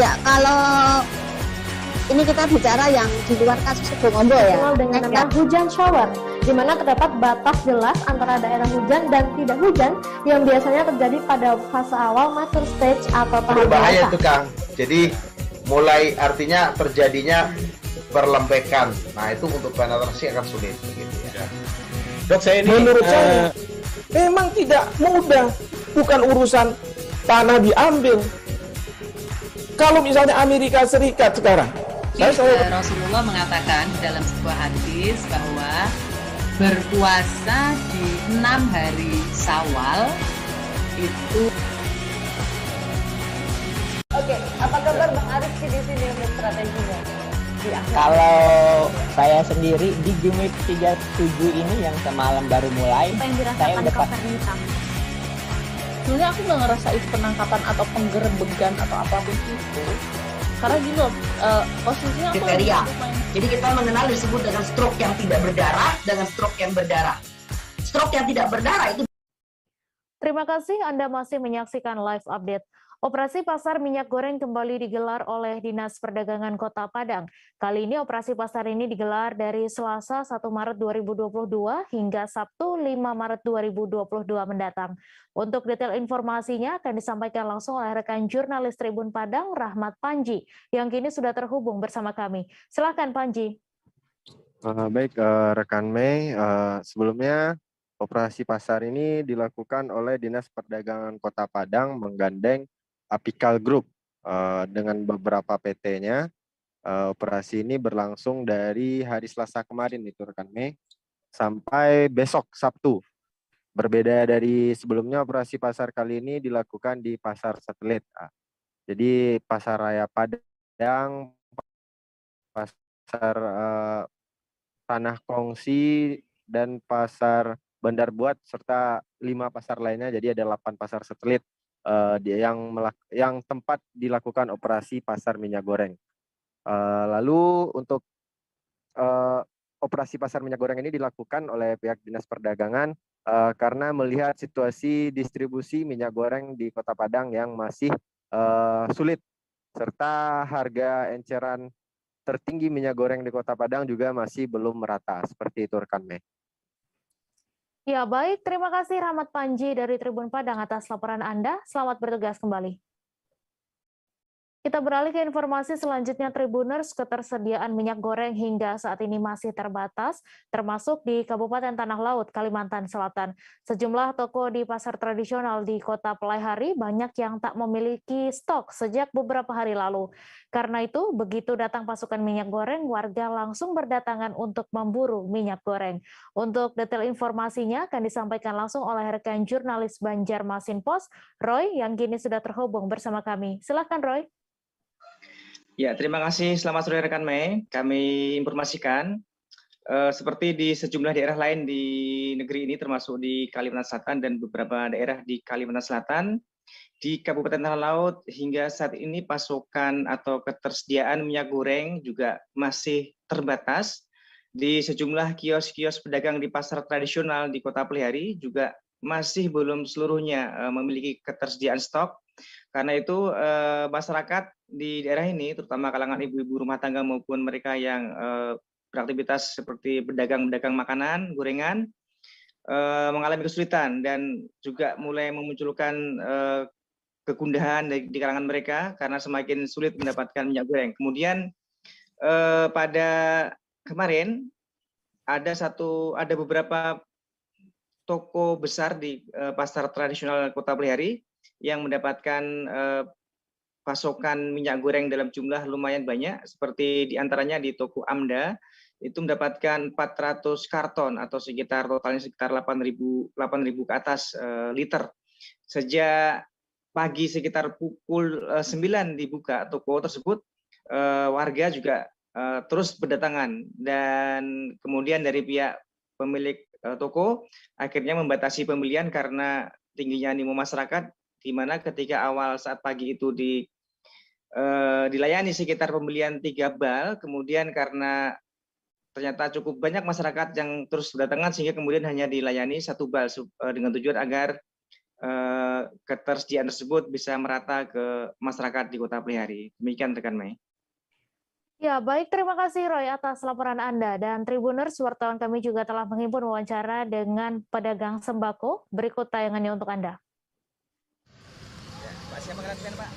Ya, kalau ini kita bicara yang di luar kasus Sebongombo ya. Dikenal dengan nama hujan shower, di mana terdapat batas jelas antara daerah hujan dan tidak hujan yang biasanya terjadi pada fase awal mature stage atau tahap berbahaya itu Kang. Jadi mulai artinya terjadinya perlembekan. Nah itu untuk penetrasi akan sulit begitu ya. Dok, saya ini menurut saya memang tidak mudah, bukan urusan tanah diambil. Kalau misalnya Amerika Serikat sekarang, Rasulullah mengatakan dalam sebuah hadis bahwa berpuasa di 6 hari Syawal itu. Oke, apa kabar Bang Arif di sini untuk strateginya? Kalau saya sendiri di Jumip 37 ini yang semalam baru mulai, saya udah sebenarnya aku nggak ngerasa itu penangkapan atau penggerebegan atau apapun itu, karena gini loh, posisinya kriteria. Jadi kita mengenal disebut dengan stroke yang tidak berdarah dengan stroke yang berdarah. Stroke yang tidak berdarah itu. Terima kasih Anda masih menyaksikan Live Update. Operasi pasar minyak goreng kembali digelar oleh Dinas Perdagangan Kota Padang. Kali ini operasi pasar ini digelar dari Selasa 1 Maret 2022 hingga Sabtu 5 Maret 2022 mendatang. Untuk detail informasinya akan disampaikan langsung oleh rekan jurnalis Tribun Padang, Rahmat Panji, yang kini sudah terhubung bersama kami. Silakan Panji. Baik, rekan Mei, sebelumnya operasi pasar ini dilakukan oleh Dinas Perdagangan Kota Padang menggandeng Apical Group dengan beberapa PT-nya. Operasi ini berlangsung dari hari Selasa kemarin itu rekan Mei sampai besok Sabtu. Berbeda dari sebelumnya, operasi pasar kali ini dilakukan di pasar satelit. Jadi Pasar Raya Padang, Pasar Tanah Kongsi, dan Pasar Bandar Buat, serta 5 pasar lainnya. Jadi ada 8 pasar satelit yang tempat dilakukan operasi pasar minyak goreng. Lalu untuk operasi pasar minyak goreng ini dilakukan oleh pihak Dinas Perdagangan karena melihat situasi distribusi minyak goreng di Kota Padang yang masih sulit, serta harga eceran tertinggi minyak goreng di Kota Padang juga masih belum merata. Seperti itu rekan Mei. Ya baik, terima kasih Rahmat Panji dari Tribun Padang atas laporan Anda. Selamat bertugas kembali. Kita beralih ke informasi selanjutnya, Tribuners. Ketersediaan minyak goreng hingga saat ini masih terbatas, termasuk di Kabupaten Tanah Laut, Kalimantan Selatan. Sejumlah toko di pasar tradisional di Kota Pelaihari banyak yang tak memiliki stok sejak beberapa hari lalu. Karena itu, begitu datang pasukan minyak goreng, warga langsung berdatangan untuk memburu minyak goreng. Untuk detail informasinya akan disampaikan langsung oleh rekan jurnalis Banjarmasin Post, Roy, yang kini sudah terhubung bersama kami. Silakan Roy. Ya, terima kasih. Selamat sore rekan Mei. Kami informasikan seperti di sejumlah daerah lain di negeri ini, termasuk di Kalimantan Selatan dan beberapa daerah di Kalimantan Selatan, di Kabupaten Tanah Laut hingga saat ini pasokan atau ketersediaan minyak goreng juga masih terbatas. Di sejumlah kios-kios pedagang di pasar tradisional di Kota Pelaihari juga masih belum seluruhnya memiliki ketersediaan stok. Karena itu masyarakat di daerah ini, terutama kalangan ibu-ibu rumah tangga maupun mereka yang beraktivitas seperti pedagang-pedagang makanan, gorengan, mengalami kesulitan dan juga mulai memunculkan kegundahan di kalangan mereka karena semakin sulit mendapatkan minyak goreng. Kemudian pada kemarin ada beberapa toko besar di pasar tradisional Kota Pelaihari yang mendapatkan pasokan minyak goreng dalam jumlah lumayan banyak, seperti diantaranya di toko Amda, itu mendapatkan 400 karton atau totalnya sekitar 8.000 ke atas liter. Sejak pagi sekitar pukul 9 dibuka toko tersebut, warga juga terus berdatangan, dan kemudian dari pihak pemilik toko akhirnya membatasi pembelian karena tingginya animo masyarakat, di mana ketika awal saat pagi itu dilayani sekitar pembelian 3 bal, kemudian karena ternyata cukup banyak masyarakat yang terus berdatangan sehingga kemudian hanya dilayani 1 bal dengan tujuan agar ketersediaan tersebut bisa merata ke masyarakat di Kota Pelaihari. Demikian rekan Mei. Ya, baik, terima kasih Roy atas laporan Anda. Dan Tribuners, wartawan kami juga telah menghimpun wawancara dengan pedagang sembako. Berikut tayangannya untuk Anda. Pak, siapa kelanjutan Pak?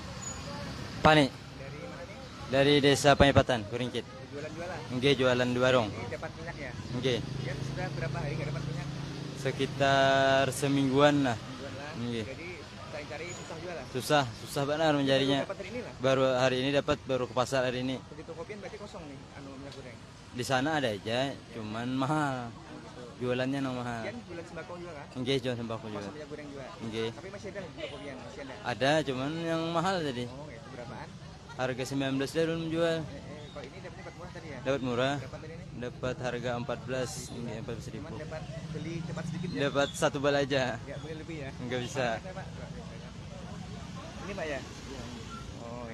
Pak nih. Dari mana nih? Dari Desa Panyipatan, Kuringkit. Jualan-jualan? Nggih, jualan di warung. Ini dapat minyak ya? Nggih. Ya, sudah berapa hari nggak dapat minyak? Sekitar semingguan lah. Semingguan lah. Nggih. Jadi cari-cari susah jual lah? Susah benar mencarinya. Baru dapat hari ini lah? Baru hari ini dapat, baru ke pasar hari ini. Di Tokopedia berarti kosong nih minyak goreng? Di sana ada aja, cuman mahal. Jualannya mahal. Kian jualan sembako juga kan? Nggih, jual sembako juga. Masuk minyak goreng juga? Nggih. Tapi masih ada di Tokopedia? Masih ada? Ada, cuman yang mahal tadi. Oh, itu berapaan? Harga 19 dia dulu menjual. Kalau ini dapat murah tadi ya? Dapat murah. Dapat tadi ini? Dapat harga 14, ini 14.000. Cuman dapat beli cepat sedikit ya? Dapat 1 bal aja. Nggak boleh lebih ya? Nggak bisa. Ini Pak ya? Oh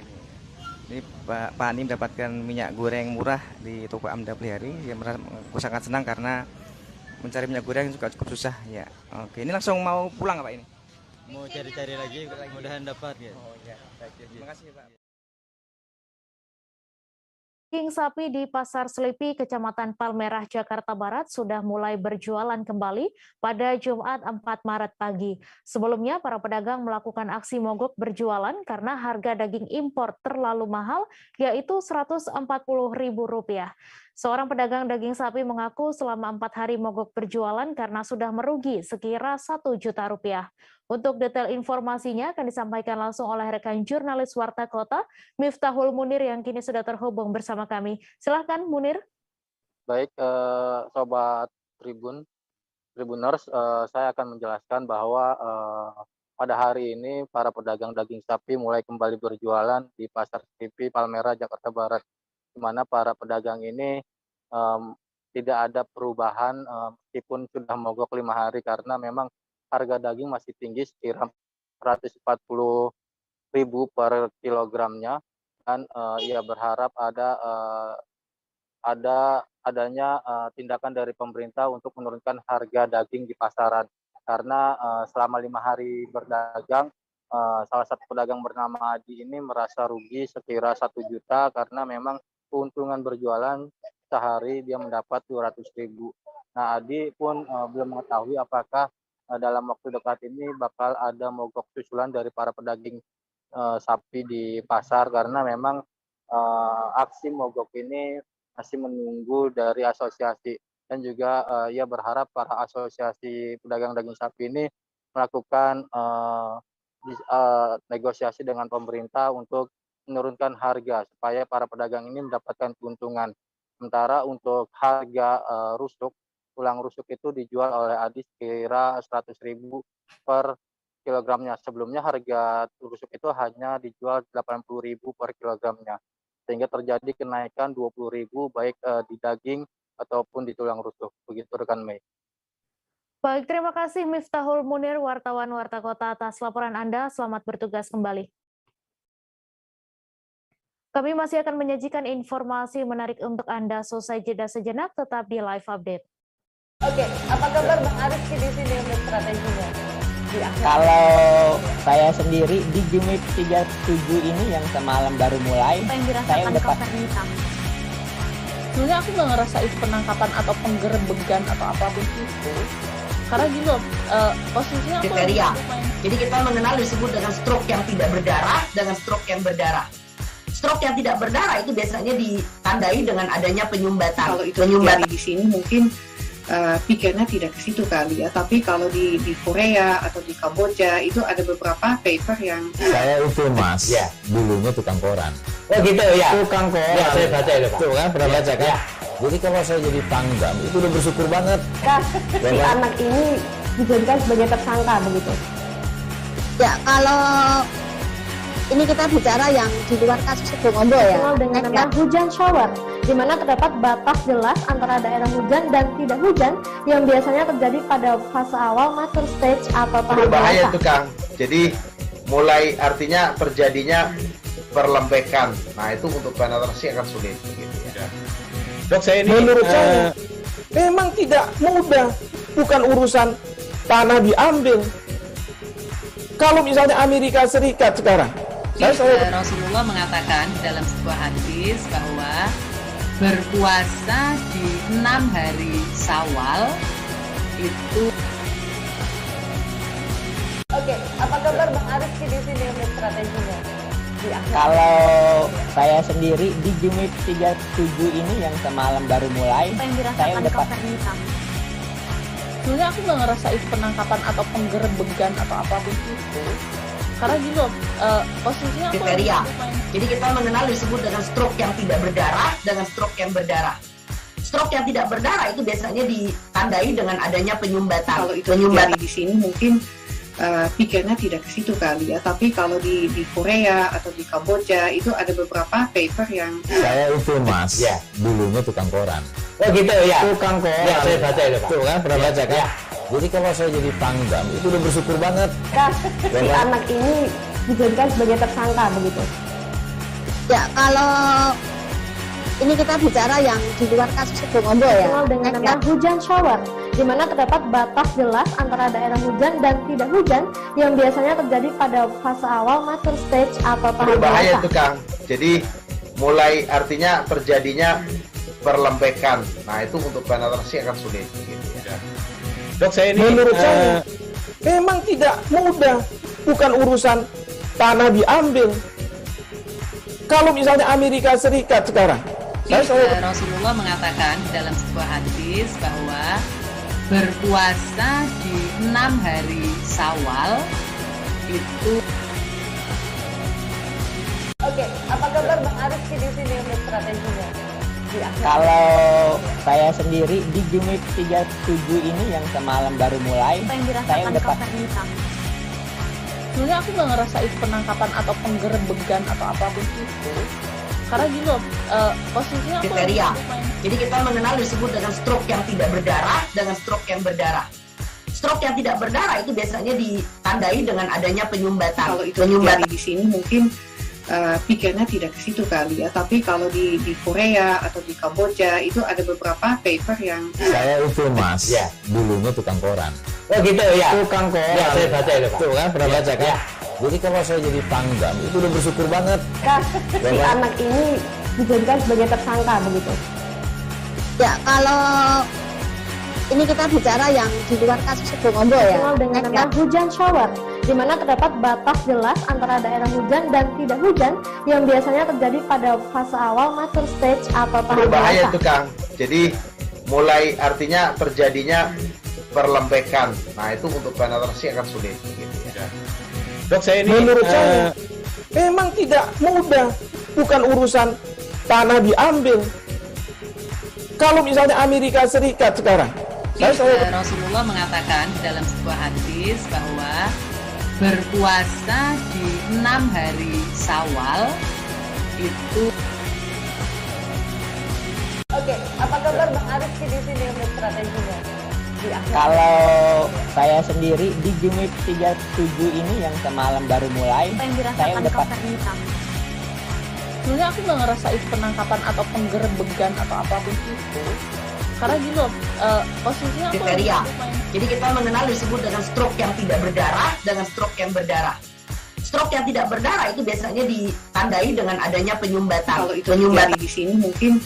ini Pak Ani mendapatkan minyak goreng murah di toko Amda Pelaihari. Dia merasa sangat senang karena mencari minyak goreng juga cukup susah ya. Oke, ini langsung mau pulang Pak ini? mau cari-cari lagi, mudah-mudahan dapat ya. Oh ya, baik. Terima kasih Pak. Daging sapi di Pasar Selipi, Kecamatan Palmerah, Jakarta Barat sudah mulai berjualan kembali pada Jumat 4 Maret pagi. Sebelumnya, para pedagang melakukan aksi mogok berjualan karena harga daging impor terlalu mahal, yaitu Rp140.000. Seorang pedagang daging sapi mengaku selama 4 hari mogok berjualan karena sudah merugi sekira Rp1 juta. Untuk detail informasinya akan disampaikan langsung oleh rekan jurnalis Warta Kota, Miftahul Munir yang kini sudah terhubung bersama kami. Silahkan Munir. Baik, Sobat Tribuners, saya akan menjelaskan bahwa pada hari ini para pedagang daging sapi mulai kembali berjualan di Pasar Selipi, Palmerah, Jakarta Barat, di mana para pedagang ini tidak ada perubahan meskipun sudah mogok 5 hari karena memang harga daging masih tinggi sekira Rp140.000 per kilogramnya, dan ia berharap adanya tindakan dari pemerintah untuk menurunkan harga daging di pasaran karena selama 5 hari berdagang salah satu pedagang bernama Adi ini merasa rugi sekira 1 juta karena memang keuntungan berjualan sehari dia mendapat 200.000. Nah, Adi pun belum mengetahui apakah dalam waktu dekat ini bakal ada mogok susulan dari para pedagang sapi di pasar karena memang aksi mogok ini masih menunggu dari asosiasi, dan juga ia berharap para asosiasi pedagang daging sapi ini melakukan negosiasi dengan pemerintah untuk menurunkan harga supaya para pedagang ini mendapatkan keuntungan. Sementara untuk harga tulang rusuk itu dijual oleh Adi sekira 100.000 per kilogramnya. Sebelumnya harga rusuk itu hanya dijual 80.000 per kilogramnya. Sehingga terjadi kenaikan 20.000 baik di daging ataupun di tulang rusuk. Begitu rekan Mei. Baik, terima kasih Miftahul Munir, wartawan Warta Kota atas laporan Anda. Selamat bertugas kembali. Kami masih akan menyajikan informasi menarik untuk Anda. Selesai jeda sejenak, tetap di Live Update. Oke, apa kabar Bang Ariski di sini untuk strateginya? Kalau saya sendiri di Gimip 37 ini yang semalam baru mulai, saya udah pasti. Sebenarnya aku nggak ngerasa itu penangkapan atau penggerebegan atau apapun itu. Karena gini loh, posisinya aku kriteria. Jadi kita mengenal disebut dengan stroke yang tidak berdarah dengan stroke yang berdarah. Stroke yang tidak berdarah itu biasanya ditandai dengan adanya penyumbatan. Kalau itu terjadi di sini mungkin pikirnya tidak ke situ kali ya, tapi kalau di Korea atau di Kamboja itu ada beberapa paper yang saya itu Mas, ya, dulunya tukang koran. Oh gitu ya. Tukang koran. Ya, saya baca itu Pak. Tuh kan, pernah baca kan? Ya. Jadi kalau saya jadi pangdam itu udah bersyukur banget. Si anak ini dijadikan sebagai tersangka begitu. Ya, kalau ini kita bicara yang di luar kasus Sebongombo ya. Dengan nama hujan shower, di mana terdapat batas jelas antara daerah hujan dan tidak hujan yang biasanya terjadi pada fase awal mature stage atau tahap berbahaya itu Kang. Jadi mulai artinya terjadinya perlembekan. Nah itu untuk penetrasi akan sulit. Begitu ya. Dok, saya ini menurut saya memang tidak mudah, bukan urusan tanah diambil. Kalau misalnya Amerika Serikat sekarang, Rasulullah mengatakan dalam sebuah hadis bahwa berpuasa di 6 hari Syawal itu. Oke, apa kabar Bang Ariski di sini untuk strateginya? Kalau saya sendiri di Gimip 37 ini yang semalam baru mulai, saya udah pasti. Sebenarnya aku nggak ngerasa itu penangkapan atau penggerebegan atau apapun itu. Karena gini loh, posisinya kriteria. Jadi kita mengenal disebut dengan stroke yang tidak berdarah dengan stroke yang berdarah. Stroke yang tidak berdarah itu biasanya ditandai dengan adanya penyumbatan. Kalau itu terjadi di sini mungkin pikirnya tidak ke situ kali ya, tapi kalau di Korea atau di Kamboja itu ada beberapa paper yang saya itu Mas, ya, dulunya tukang koran. Oh gitu ya. Tukang koran. Ya, saya baca itu Pak. Tuh kan, pernah baca kan? Ya. Jadi kalau saya jadi pangdam itu udah bersyukur banget. Si anak ini dijadikan sebagai tersangka begitu. Ya, kalau ini kita bicara yang di luar kasus Sebongombo ya. Dengan nama hujan shower, di mana terdapat batas jelas antara daerah hujan dan tidak hujan yang biasanya terjadi pada fase awal mature stage atau tahap berbahaya dewasa. itu Kang. Jadi mulai artinya terjadinya perlembekan. Nah itu untuk penetrasi akan sulit. Gitu ya. Dok, saya ini menurut saya memang tidak mudah, bukan urusan tanah diambil. Kalau misalnya Amerika Serikat sekarang, Rasulullah mengatakan dalam sebuah hadis bahwa berpuasa di 6 hari Syawal itu. Oke, apa kabar Bang Arif di sini untuk strateginya? Kalau saya sendiri di Jumip 37 ini yang semalam baru mulai, saya udah sebenarnya aku nggak ngerasa itu penangkapan atau penggerebegan atau apapun itu, karena gini loh, posisinya aku kriteria. Jadi kita mengenal disebut dengan stroke yang tidak berdarah dengan stroke yang berdarah. Stroke yang tidak berdarah itu biasanya ditandai dengan adanya penyumbatan. Kalau itu terjadi di sini mungkin pikirnya tidak ke situ kali ya, tapi kalau di Korea atau di Kamboja itu ada beberapa paper yang Saya itu Mas, dulunya tukang koran. Oh gitu ya. Tukang koran. Ya, saya baca itu Pak. Tuh kan, pernah baca kan? Jadi kalau saya jadi pangdam itu udah bersyukur banget. Si anak ini dijadikan sebagai tersangka begitu. Ya, kalau ini kita bicara yang di luar kasus Sebongombo ya. Dikenal dengan nama hujan shower, di mana terdapat batas jelas antara daerah hujan dan tidak hujan yang biasanya terjadi pada fase awal mature stage atau tahap berbahaya dewasa. itu Kang. Jadi mulai artinya terjadinya perlembekan. Nah itu untuk penetrasi akan sulit. Gitu ya. Dok, saya ini menurut saya memang tidak mudah, bukan urusan tanah diambil. Kalau misalnya Amerika Serikat sekarang, Rasulullah mengatakan dalam sebuah hadis bahwa berpuasa di 6 hari Syawal itu. Oke, apa kabar Bang Arif di sini untuk strateginya? Kalau saya sendiri di Jumip 37 ini yang semalam baru mulai, saya udah sebenarnya aku nggak ngerasa itu penangkapan atau penggerebegan atau apapun itu, karena gini loh, posisinya aku kriteria. Jadi kita mengenal disebut dengan stroke yang tidak berdarah dengan stroke yang berdarah. Stroke yang tidak berdarah itu biasanya ditandai dengan adanya penyumbatan. Kalau itu terjadi di sini mungkin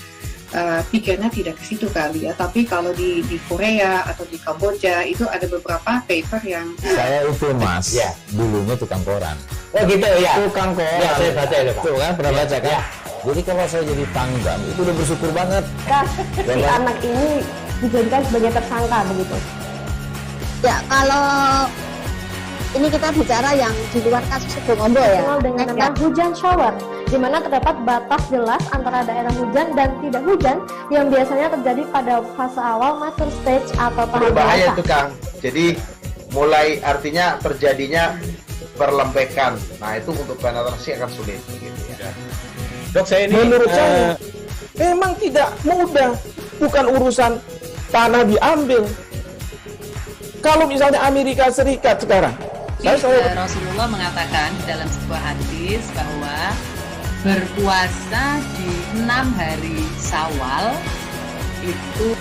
pikirnya tidak ke situ kali ya, tapi kalau di Korea atau di Kamboja itu ada beberapa paper yang Saya itu Mas, dulunya tukang koran. Oh gitu ya. Tukang koran. Ya, saya baca itu Pak. Tuh kan, pernah baca kan? Jadi kalau saya jadi pangdam itu udah bersyukur banget. Si anak ini dijadikan sebagai tersangka begitu. Ya, kalau ini kita bicara yang di luar kasus Sebongombo ya. Dikenal dengan nama hujan shower, di mana terdapat batas jelas antara daerah hujan dan tidak hujan yang biasanya terjadi pada fase awal mature stage atau tahap berbahaya dewasa. itu Kang. Jadi mulai artinya terjadinya perlembekan. Nah itu untuk penetrasi akan sulit. Gitu ya. Dok, saya ini menurut saya memang tidak mudah, bukan urusan tanah diambil. Kalau misalnya Amerika Serikat sekarang, Rasulullah mengatakan dalam sebuah hadis bahwa berpuasa di 6 hari Syawal itu.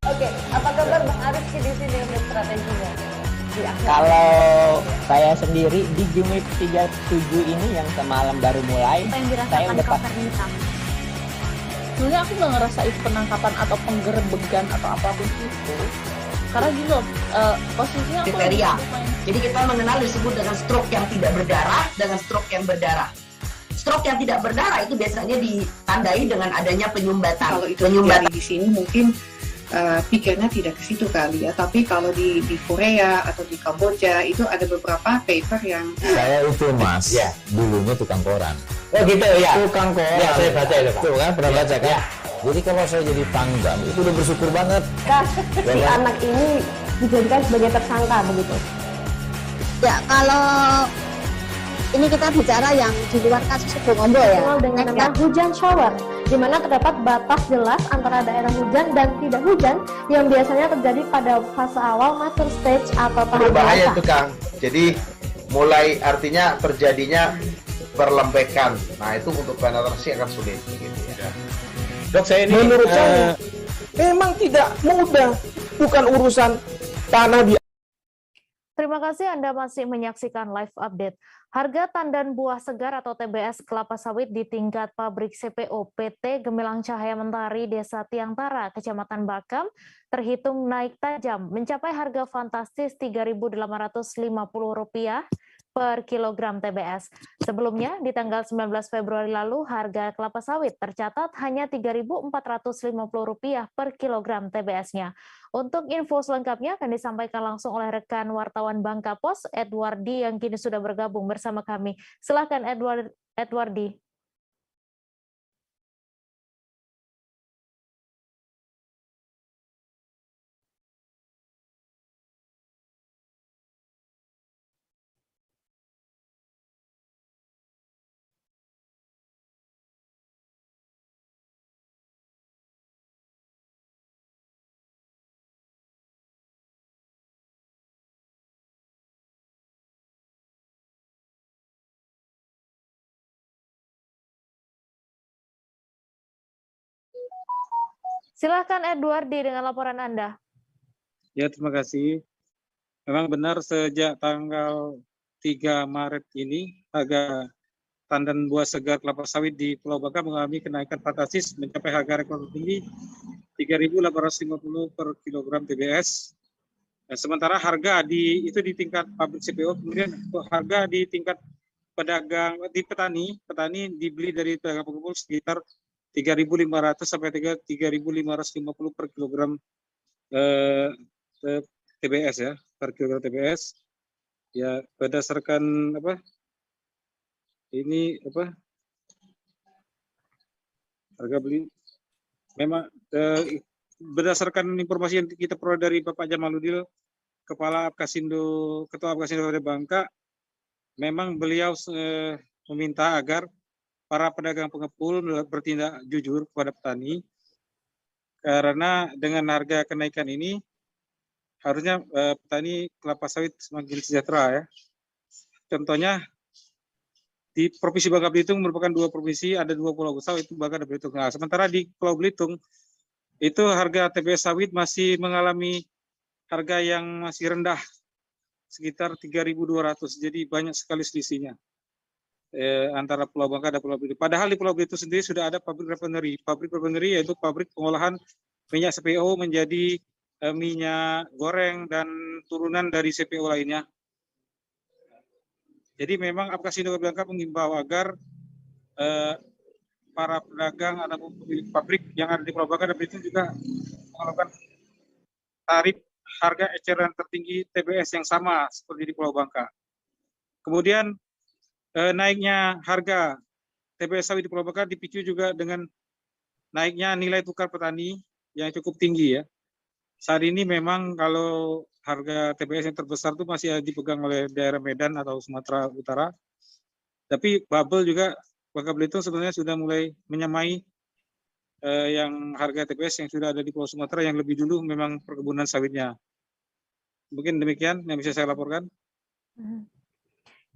Oke, apa kabar Bang Arif di sini untuk strateginya? Kalau saya sendiri di Jumip 37 ini yang semalam baru mulai, saya udah sebenarnya aku nggak ngerasa itu penangkapan atau penggerebegan atau apapun itu, karena gini loh, posisinya aku kriteria. Jadi kita mengenal disebut dengan stroke yang tidak berdarah dengan stroke yang berdarah. Stroke yang tidak berdarah itu biasanya ditandai dengan adanya penyumbatan. Kalau itu terjadi di sini mungkin pikirnya tidak ke situ kali ya, tapi kalau di Korea atau di Kamboja itu ada beberapa paper yang Saya itu Mas, dulunya tukang koran. Oh gitu ya. Tukang koran. Ya, saya baca itu Pak. Tuh kan, pernah baca kan? Jadi kalau saya jadi pangdam itu udah bersyukur banget. Si anak ini dijadikan sebagai tersangka begitu. Ya, kalau ini kita bicara yang di luar kasus Sebongombo ya. Dikenal dengan nama hujan shower, di mana terdapat batas jelas antara daerah hujan dan tidak hujan yang biasanya terjadi pada fase awal mature stage atau tahap berbahaya dewasa. itu Kang. Jadi mulai artinya terjadinya perlembekan. Nah itu untuk penetrasi akan sulit. Gitu ya. Dok, saya ini menurut saya memang tidak mudah, bukan urusan tanah di. Terima kasih Anda masih menyaksikan live update. Harga tandan buah segar atau TBS kelapa sawit di tingkat pabrik CPO PT Gemilang Cahaya Mentari Desa Tiangtara, Kecamatan Bakam, terhitung naik tajam, mencapai harga fantastis Rp3.850 per kilogram TBS. Sebelumnya, di tanggal 19 Februari lalu, harga kelapa sawit tercatat hanya Rp3.450 per kilogram TBS-nya. Untuk info selengkapnya akan disampaikan langsung oleh rekan wartawan Bangka Pos, Edwardi, yang kini sudah bergabung bersama kami. Silakan Edwardi. Silakan Edwardi dengan laporan Anda. Ya, terima kasih. Memang benar sejak tanggal 3 Maret ini harga tandan buah segar kelapa sawit di Pulau Bangka mengalami kenaikan fantastis mencapai harga rekor tertinggi Rp3.850 per kilogram TBS. Nah, sementara harga di tingkat pabrik CPO, kemudian untuk harga di tingkat pedagang di petani dibeli dari pedagang pengumpul sekitar Rp3.500 sampai Rp3.550 per kilogram TBS ya, per kilogram TBS. Ya, berdasarkan harga beli memang berdasarkan informasi yang kita peroleh dari Bapak Jamaludil, Ketua Apkasindo dari Bangka, memang beliau meminta agar para pedagang pengepul bertindak jujur kepada petani, karena dengan harga kenaikan ini harusnya petani kelapa sawit semakin sejahtera ya. Contohnya di Provinsi Bangka Belitung merupakan dua provinsi, ada dua pulau sawit, itu Bangka dan Belitung. Nah, sementara di Pulau Belitung itu harga TBS sawit masih mengalami harga yang masih rendah, sekitar 3.200. Jadi banyak sekali selisihnya antara Pulau Bangka dan Pulau Belitung. Padahal di Pulau Belitung sendiri sudah ada pabrik refinery. Pabrik refinery yaitu pabrik pengolahan minyak CPO menjadi minyak goreng dan turunan dari CPO lainnya. Jadi memang Apkasindo Bangka mengimbau agar para pedagang atau pemilik pabrik yang ada di Pulau Bangka dan Belitung juga melakukan tarif harga eceran tertinggi TBS yang sama seperti di Pulau Bangka. Kemudian naiknya harga TBS sawit di Pulau Bangka dipicu juga dengan naiknya nilai tukar petani yang cukup tinggi ya. Saat ini memang kalau harga TBS yang terbesar itu masih dipegang oleh daerah Medan atau Sumatera Utara. Tapi bubble juga Bangka Belitung sebenarnya sudah mulai menyamai yang harga TBS yang sudah ada di Pulau Sumatera yang lebih dulu memang perkebunan sawitnya. Mungkin demikian yang bisa saya laporkan.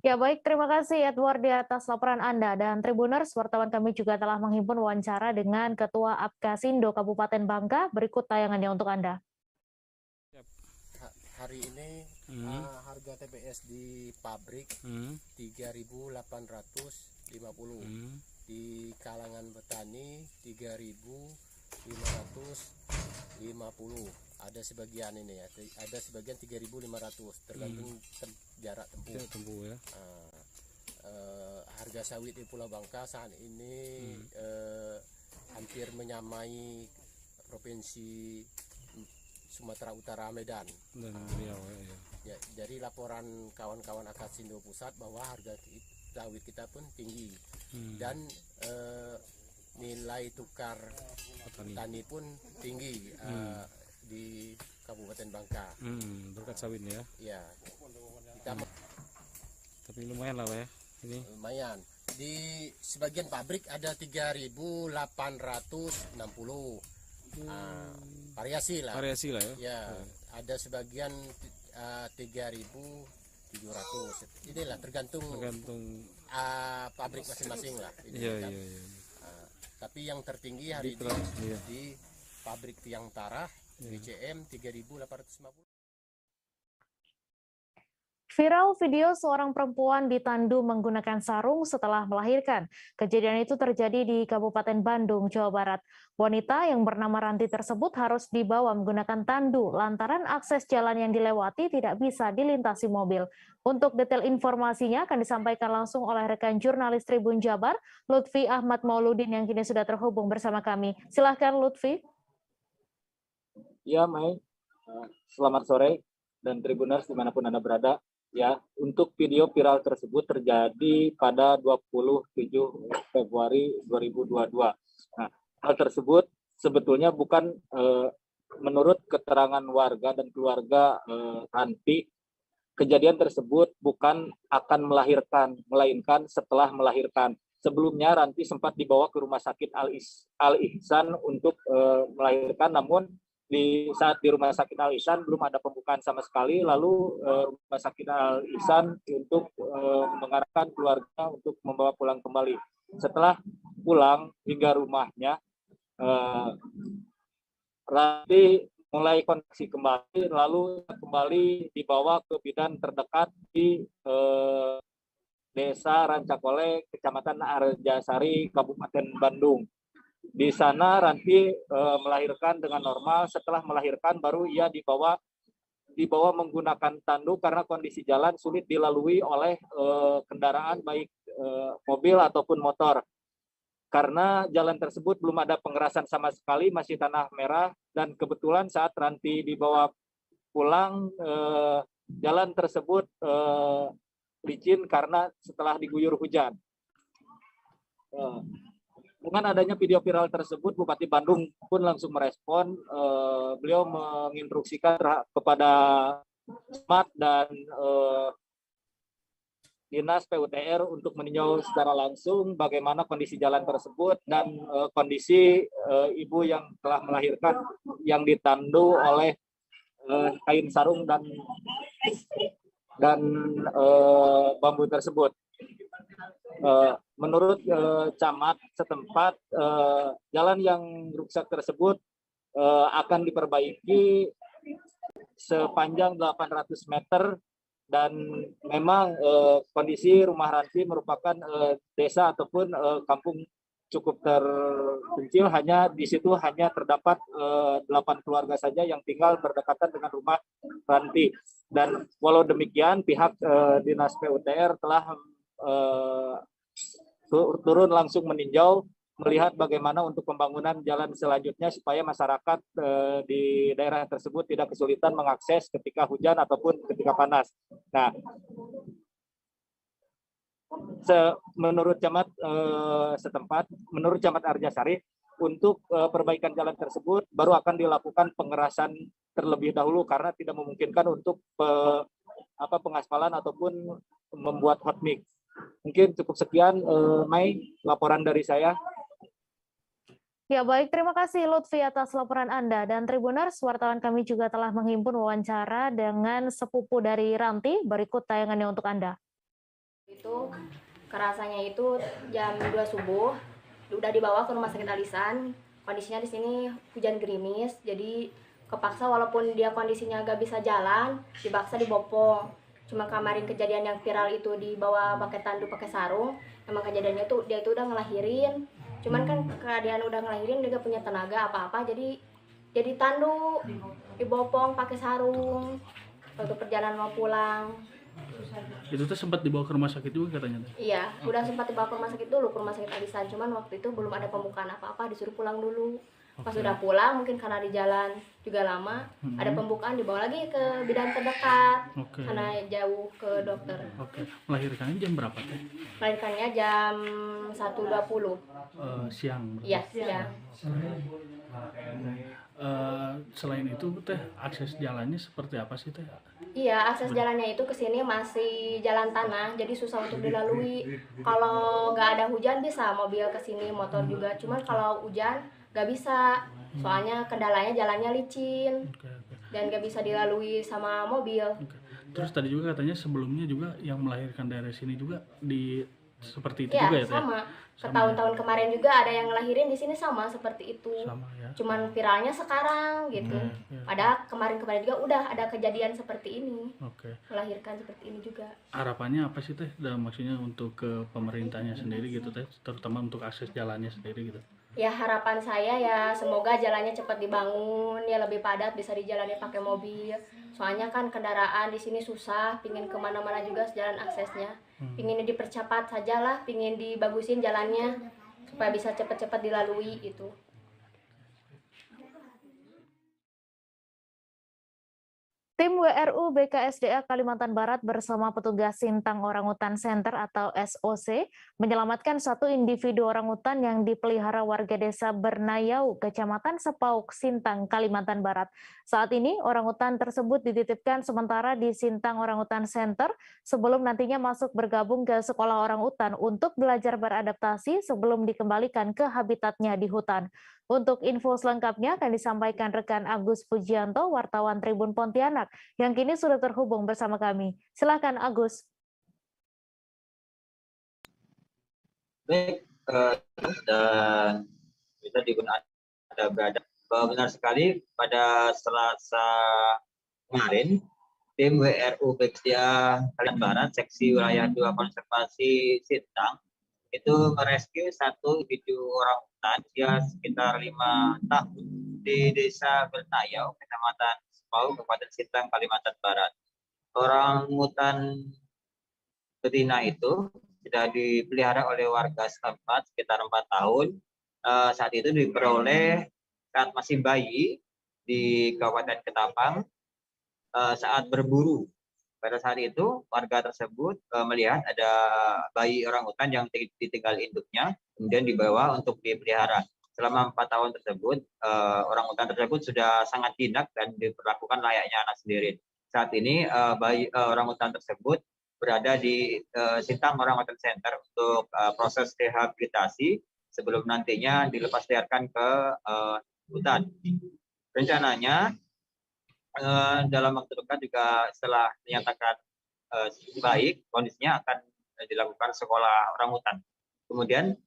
Ya baik, terima kasih Edward di atas laporan Anda. Dan Tribuners, wartawan kami juga telah menghimpun wawancara dengan Ketua Apkasindo Kabupaten Bangka. Berikut tayangannya untuk Anda. Hari ini harga TBS di pabrik 3.850, di kalangan petani 3.550. Ada sebagian ini ya, ada sebagian 3.500 tergantung jarak tempuh ya. Harga sawit di Pulau Bangka saat ini hampir menyamai provinsi Sumatera Utara, Medan. Ya, jadi laporan kawan-kawan Apkasindo Pusat bahwa harga sawit kita pun tinggi dan nilai tukar petani pun tinggi di Kabupaten Bangka. Berkat sawit ya. Ya. Tapi lumayan lah ya ini. Lumayan. Di sebagian pabrik ada 3.860. Variasi lah ya. Ya, ada sebagian 3.700. Inilah tergantung pabrik masing-masing lah. Iya. Tapi yang tertinggi hari ini di pabrik tiang tarah BCM 3.850. Viral video seorang perempuan ditandu menggunakan sarung setelah melahirkan. Kejadian itu terjadi di Kabupaten Bandung, Jawa Barat. Wanita yang bernama Ranti tersebut harus dibawa menggunakan tandu lantaran akses jalan yang dilewati tidak bisa dilintasi mobil. Untuk detail informasinya akan disampaikan langsung oleh rekan jurnalis Tribun Jabar, Lutfi Ahmad Mauludin yang kini sudah terhubung bersama kami. Silahkan Lutfi. Ya, Mai. Selamat sore dan Tribuners dimanapun Anda berada. Ya, untuk video viral tersebut terjadi pada 27 Februari 2022. Nah, hal tersebut sebetulnya bukan menurut keterangan warga dan keluarga Ranti, kejadian tersebut bukan akan melahirkan, melainkan setelah melahirkan. Sebelumnya Ranti sempat dibawa ke Rumah Sakit Al-Ihsan untuk melahirkan, namun saat di Rumah Sakit Al-Ihsan belum ada pembukaan sama sekali, lalu Rumah Sakit Al-Ihsan untuk mengarahkan keluarga untuk membawa pulang kembali. Setelah pulang hingga rumahnya, Ranti mulai koneksi kembali, lalu kembali dibawa ke bidan terdekat di Desa Rancakole, Kecamatan Arjasari, Kabupaten Bandung. Di sana Ranti melahirkan dengan normal. Setelah melahirkan baru ia dibawa menggunakan tandu karena kondisi jalan sulit dilalui oleh kendaraan baik mobil ataupun motor. Karena jalan tersebut belum ada pengerasan sama sekali, masih tanah merah, dan kebetulan saat Ranti dibawa pulang jalan tersebut licin karena setelah diguyur hujan. Dengan adanya video viral tersebut, Bupati Bandung pun langsung merespon. Beliau menginstruksikan kepada Smart dan Dinas PUTR untuk meninjau secara langsung bagaimana kondisi jalan tersebut dan kondisi ibu yang telah melahirkan yang ditandu oleh kain sarung dan bambu tersebut. Menurut camat setempat, jalan yang rusak tersebut akan diperbaiki sepanjang 800 meter, dan memang kondisi rumah Ranti merupakan desa ataupun kampung cukup terpencil, hanya di situ hanya terdapat 8 keluarga saja yang tinggal berdekatan dengan rumah Ranti. Dan walau demikian pihak Dinas PUTR telah turun langsung meninjau, melihat bagaimana untuk pembangunan jalan selanjutnya supaya masyarakat di daerah tersebut tidak kesulitan mengakses ketika hujan ataupun ketika panas. Nah, menurut camat setempat, menurut camat Arjasari, untuk perbaikan jalan tersebut baru akan dilakukan pengerasan terlebih dahulu karena tidak memungkinkan untuk pengaspalan ataupun membuat hot mix. Mungkin cukup sekian, Mai, laporan dari saya. Ya baik, terima kasih Lutfi atas laporan Anda. Dan Tribuners, wartawan kami juga telah menghimpun wawancara dengan sepupu dari Ranti. Berikut tayangannya untuk Anda. Itu kerasannya itu jam 2 subuh, udah dibawa ke Rumah Sakit Al-Ihsan. Kondisinya di sini hujan gerimis, jadi kepaksa walaupun dia kondisinya gak bisa jalan, dipaksa dibopong. Cuma kemarin kejadian yang viral itu dibawa pakai tandu pakai sarung, emang kejadiannya tuh dia itu udah ngelahirin, cuman kan keadaan udah ngelahirin dia gak punya tenaga apa-apa, jadi tandu dibopong pakai sarung waktu perjalanan mau pulang. Itu tuh sempat dibawa ke rumah sakit juga katanya? Iya, udah sempat dibawa ke rumah sakit dulu, ke Rumah Sakit Al-Ihsan, cuman waktu itu belum ada pembukaan apa-apa, disuruh pulang dulu. Pas udah pulang, mungkin karena di jalan juga lama, ada pembukaan, dibawa lagi ke bidan terdekat, karena jauh ke dokter. Melahirkannya jam berapa teh? Melahirkannya jam 1.20. Siang? Iya, siang. Selain itu teh, akses jalannya seperti apa sih teh? Iya, akses jalannya itu ke sini masih jalan tanah, jadi susah untuk dilalui. Kalau nggak ada hujan bisa mobil ke sini, motor juga. Cuman kalau hujan nggak bisa, soalnya kendalanya jalannya licin dan nggak bisa dilalui sama mobil. Terus tadi juga katanya sebelumnya juga yang melahirkan daerah sini juga seperti itu ya, juga ya? Sama. Ke tahun-tahun kemarin juga ada yang ngelahirin di sini sama seperti itu. Sama, ya. Cuman viralnya sekarang gitu. Padahal kemarin-kemarin juga udah ada kejadian seperti ini. Melahirkan seperti ini juga. Harapannya apa sih Teh? Dan maksudnya untuk ke pemerintahnya sendiri gitu Teh, terutama untuk akses jalannya sendiri gitu. Ya harapan saya ya semoga jalannya cepat dibangun, ya lebih padat, bisa dijalani pakai mobil. Soalnya kan kendaraan di sini susah, pingin kemana-mana juga jalan aksesnya. Pingin dipercepat saja lah, pingin dibagusin jalannya supaya bisa cepat-cepat dilalui itu. Tim WRU BKSDA Kalimantan Barat bersama petugas Sintang Orangutan Center atau SOC menyelamatkan satu individu orangutan yang dipelihara warga desa Bernayau, Kecamatan Sepauk, Sintang, Kalimantan Barat. Saat ini orangutan tersebut dititipkan sementara di Sintang Orangutan Center sebelum nantinya masuk bergabung ke sekolah orangutan untuk belajar beradaptasi sebelum dikembalikan ke habitatnya di hutan. Untuk info selengkapnya akan disampaikan rekan Agus Pujianto, wartawan Tribun Pontianak, yang kini sudah terhubung bersama kami. Silakan Agus. Baik, dan kita digunakan ada berada. Benar sekali, pada Selasa kemarin, tim WRU BKSDA Kalimantan Barat, Seksi Wilayah 2 Konservasi Sintang, itu merescue satu individu orangutan usia sekitar 5 tahun di Desa Bernayau, Kecamatan Sepauk, Kabupaten Sintang, Kalimantan Barat. Orangutan betina itu sudah dipelihara oleh warga setempat sekitar 4 tahun. Saat itu diperoleh saat masih bayi di Kabupaten Ketapang saat berburu. Pada saat itu warga tersebut melihat ada bayi orangutan yang ditinggal induknya, kemudian dibawa untuk dipelihara. Selama 4 tahun tersebut, orangutan tersebut sudah sangat jinak dan diperlakukan layaknya anak sendiri. Saat ini bayi orangutan tersebut berada di Sintang Orangutan Center untuk proses rehabilitasi sebelum nantinya dilepasliarkan ke hutan. Rencananya dalam waktu dekat juga setelah dinyatakan baik, kondisinya akan dilakukan sekolah orangutan. Kemudian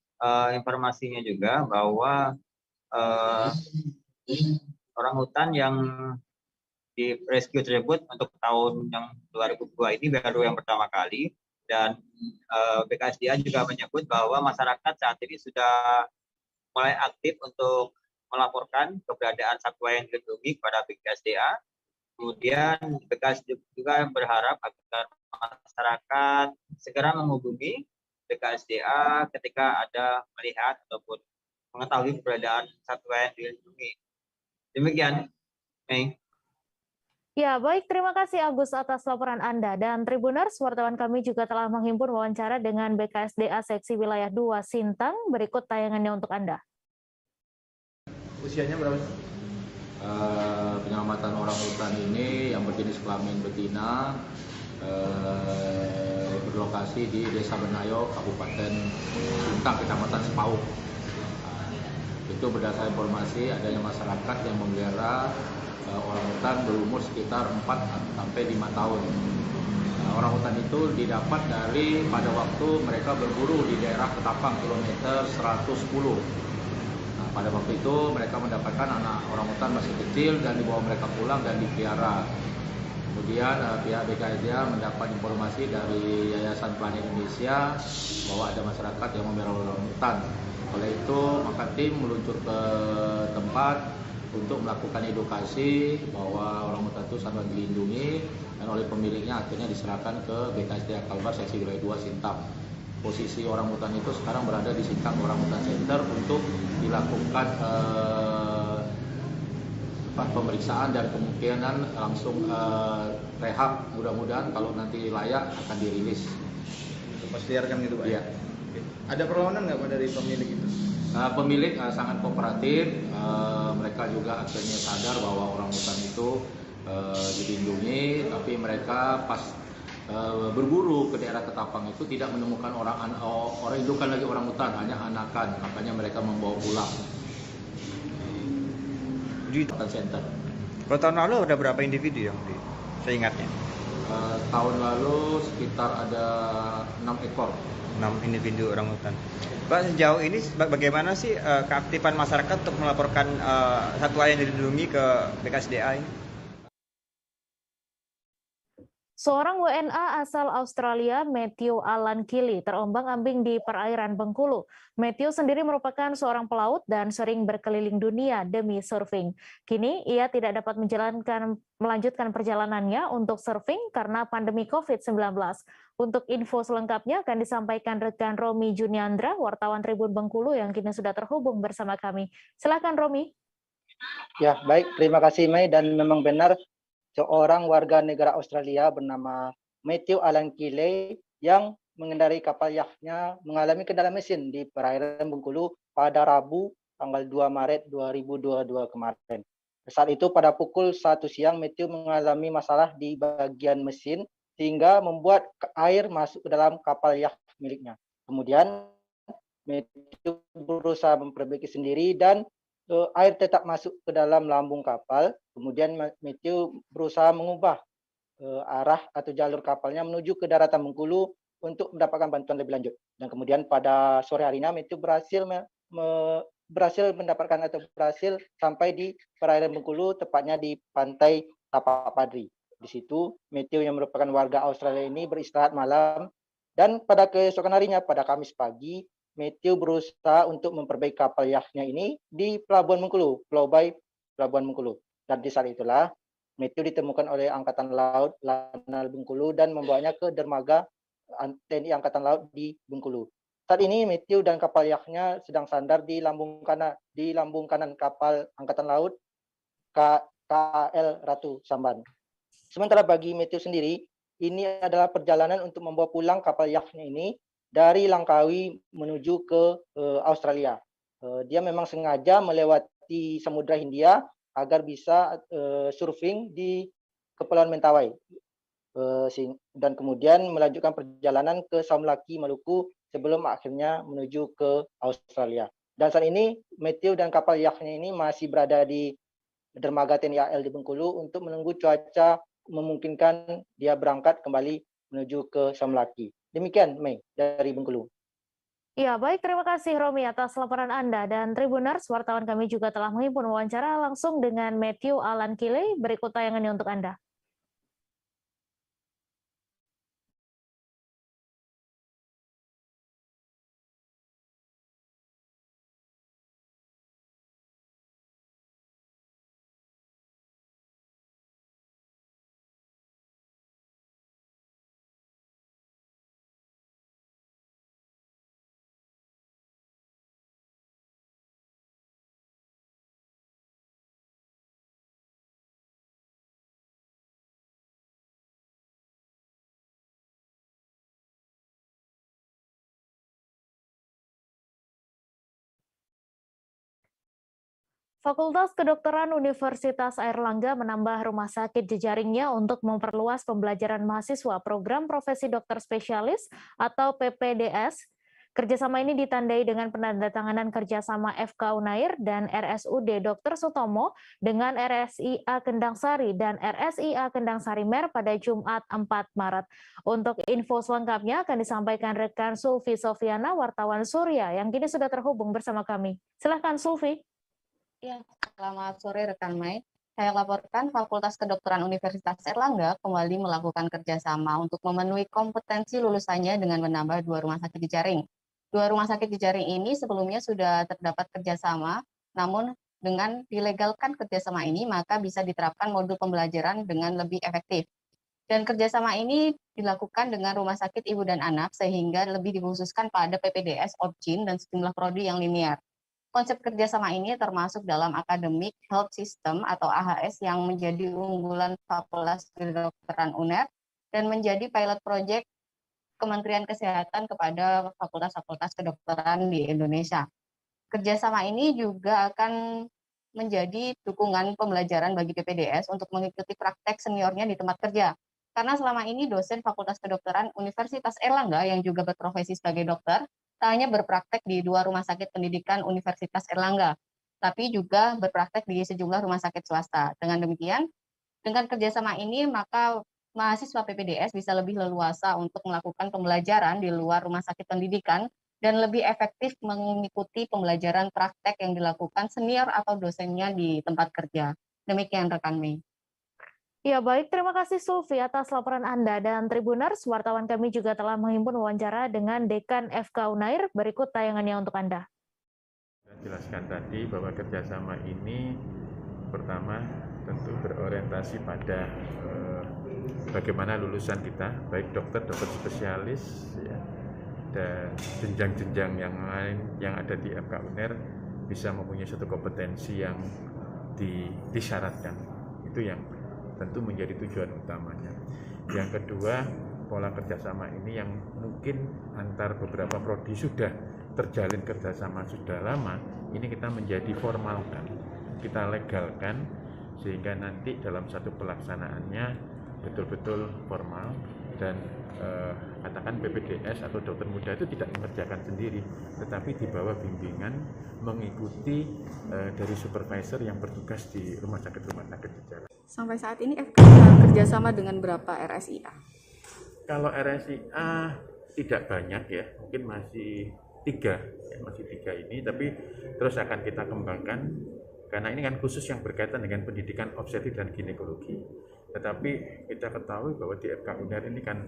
informasinya juga bahwa orangutan yang di rescue tersebut untuk tahun yang 2002 ini baru yang pertama kali, dan BKSDA juga menyebut bahwa masyarakat saat ini sudah mulai aktif untuk melaporkan keberadaan satwa yang dilindungi kepada BKSDA. Kemudian BKSDA juga berharap agar masyarakat segera menghubungi BKSDA ketika ada melihat ataupun mengetahui keberadaan satwa yang dilindungi. Demikian. Ya, baik. Terima kasih Agus atas laporan Anda. Dan Tribuners, wartawan kami juga telah menghimpun wawancara dengan BKSDA Seksi Wilayah 2 Sintang. Berikut tayangannya untuk Anda. Usianya berapa? Penyelamatan orangutan ini yang berjenis kelamin betina berlokasi di Desa Bernayau, Kabupaten Sintang, Kecamatan Sepauk. Itu berdasarkan informasi adanya masyarakat yang memelihara orangutan berumur sekitar 4 sampai 5 tahun. Orangutan itu didapat dari pada waktu mereka berburu di daerah Ketapang kilometer 110. Pada waktu itu mereka mendapatkan anak orangutan masih kecil dan dibawa mereka pulang dan dipelihara. Kemudian pihak BKSDA mendapat informasi dari Yayasan Planet Indonesia bahwa ada masyarakat yang memelihara orangutan. Oleh itu maka tim meluncur ke tempat untuk melakukan edukasi bahwa orangutan itu sangat dilindungi, dan oleh pemiliknya akhirnya diserahkan ke BKSDA Kalbar Seksi Wilayah 2 Sintang. Posisi orangutan itu sekarang berada di Sintang Orangutan Center untuk dilakukan pemeriksaan dan kemungkinan langsung rehab. Mudah-mudahan kalau nanti layak akan dirilis. Lepasliarkan gitu Pak? Iya. Ada perlawanan nggak Pak dari pemilik itu? Pemilik sangat kooperatif. Mereka juga akhirnya sadar bahwa orangutan itu dilindungi, tapi mereka pas berburu ke daerah Ketapang itu tidak menemukan orang indukan lagi orangutan, hanya anakan, makanya mereka membawa pulang di center. Kalau tahun lalu ada berapa individu yang seingatnya? Tahun lalu sekitar ada 6 ekor. 6 individu orangutan. Pak, sejauh ini bagaimana sih keaktifan masyarakat untuk melaporkan satwa yang dilindungi ke BKSDA ini? Seorang WNA asal Australia, Matthew Alan Keeley, terombang-ambing di perairan Bengkulu. Matthew sendiri merupakan seorang pelaut dan sering berkeliling dunia demi surfing. Kini ia tidak dapat melanjutkan perjalanannya untuk surfing karena pandemi COVID-19. Untuk info selengkapnya akan disampaikan rekan Romi Juniandra, wartawan Tribun Bengkulu yang kini sudah terhubung bersama kami. Silakan Romi. Ya, baik. Terima kasih, Mei. Dan memang benar, seorang warga negara Australia bernama Matthew Alan Keeley yang mengendarai kapal yachtnya mengalami kendala mesin di perairan Bengkulu pada Rabu tanggal 2 Maret 2022 kemarin. Saat itu pada pukul 1 siang Matthew mengalami masalah di bagian mesin sehingga membuat air masuk ke dalam kapal yacht miliknya. Kemudian Matthew berusaha memperbaiki sendiri dan air tetap masuk ke dalam lambung kapal. Kemudian Matthew berusaha mengubah arah atau jalur kapalnya menuju ke daratan Bengkulu untuk mendapatkan bantuan lebih lanjut. Dan kemudian pada sore harinya Matthew berhasil sampai di perairan Bengkulu, tepatnya di pantai Tapak Padri. Di situ Matthew yang merupakan warga Australia ini beristirahat malam, dan pada keesokan harinya pada Kamis pagi Matthew berusaha untuk memperbaiki kapal yachtnya ini di Pelabuhan Bengkulu, Pulau Bay, Pelabuhan Bengkulu. Dan di saat itulah Matthew ditemukan oleh Angkatan Laut Lanal Bengkulu dan membawanya ke dermaga TNI Angkatan Laut di Bengkulu. Saat ini Matthew dan kapal yachtnya sedang sandar di lambung kanan kapal Angkatan Laut KL Ratu Samban. Sementara bagi Matthew sendiri, ini adalah perjalanan untuk membawa pulang kapal yachtnya ini dari Langkawi menuju ke Australia. Dia memang sengaja melewati Samudra Hindia agar bisa surfing di Kepulauan Mentawai. Dan kemudian melanjutkan perjalanan ke Saumlaki, Maluku sebelum akhirnya menuju ke Australia. Dan saat ini Matthew dan kapal yachtnya ini masih berada di dermaga TNI AL di Bengkulu untuk menunggu cuaca memungkinkan dia berangkat kembali menuju ke Saumlaki. Demikian, Mei, dari Bengkulu. Ya, baik. Terima kasih, Romi, atas laporan Anda. Dan Tribuners, wartawan kami juga telah menghimpun wawancara langsung dengan Matthew Alan Keeley. Berikut tayangannya untuk Anda. Fakultas Kedokteran Universitas Airlangga menambah rumah sakit jejaringnya untuk memperluas pembelajaran mahasiswa program profesi dokter spesialis atau PPDS. Kerjasama ini ditandai dengan penandatanganan kerjasama FK Unair dan RSUD Dr. Sutomo dengan RSIA Kendang Sari dan RSIA Kendang Sari Mer pada Jumat 4 Maret. Untuk info selengkapnya akan disampaikan rekan Sulfi Sofiana, wartawan Surya, yang kini sudah terhubung bersama kami. Silahkan Sulfi. Ya, selamat sore rekan Mai. Saya laporkan Fakultas Kedokteran Universitas Airlangga kembali melakukan kerjasama untuk memenuhi kompetensi lulusannya dengan menambah 2 rumah sakit jejaring. 2 rumah sakit jejaring ini sebelumnya sudah terdapat kerjasama, namun dengan dilegalkan kerjasama ini maka bisa diterapkan modul pembelajaran dengan lebih efektif. Dan kerjasama ini dilakukan dengan rumah sakit ibu dan anak sehingga lebih dikhususkan pada PPDS, OBGYN, dan sejumlah prodi yang linear. Konsep kerjasama ini termasuk dalam Academic Health System atau AHS yang menjadi unggulan Fakultas Kedokteran UNER dan menjadi pilot project Kementerian Kesehatan kepada fakultas-fakultas kedokteran di Indonesia. Kerjasama ini juga akan menjadi dukungan pembelajaran bagi PPDS untuk mengikuti praktek seniornya di tempat kerja. Karena selama ini dosen Fakultas Kedokteran Universitas Airlangga yang juga berprofesi sebagai dokter, tak hanya berpraktek di 2 rumah sakit pendidikan Universitas Airlangga, tapi juga berpraktek di sejumlah rumah sakit swasta. Dengan demikian, dengan kerjasama ini, maka mahasiswa PPDS bisa lebih leluasa untuk melakukan pembelajaran di luar rumah sakit pendidikan dan lebih efektif mengikuti pembelajaran praktek yang dilakukan senior atau dosennya di tempat kerja. Demikian rekan Mei. Ya baik, terima kasih Sulfi atas laporan Anda. Dan Tribuners, wartawan kami juga telah menghimpun wawancara dengan Dekan FK Unair. Berikut tayangannya untuk Anda. Saya jelaskan tadi bahwa kerjasama ini pertama tentu berorientasi pada bagaimana lulusan kita, baik dokter spesialis, ya, dan jenjang-jenjang yang lain yang ada di FK Unair bisa mempunyai satu kompetensi yang disyaratkan. Itu yang tentu menjadi tujuan utamanya. Yang kedua, pola kerjasama ini yang mungkin antar beberapa prodi sudah terjalin kerjasama sudah lama, ini kita menjadi formalkan, kita legalkan, sehingga nanti dalam satu pelaksanaannya betul-betul formal dan katakan PPDS atau dokter muda itu tidak mengerjakan sendiri, tetapi di bawah bimbingan mengikuti dari supervisor yang bertugas di rumah sakit jajaran. Sampai saat ini FK sudah kerjasama dengan berapa RSIA? Kalau RSIA tidak banyak ya, mungkin masih 3 ini, tapi terus akan kita kembangkan karena ini kan khusus yang berkaitan dengan pendidikan obstetrik dan ginekologi. Tetapi kita ketahui bahwa di FK Unair ini kan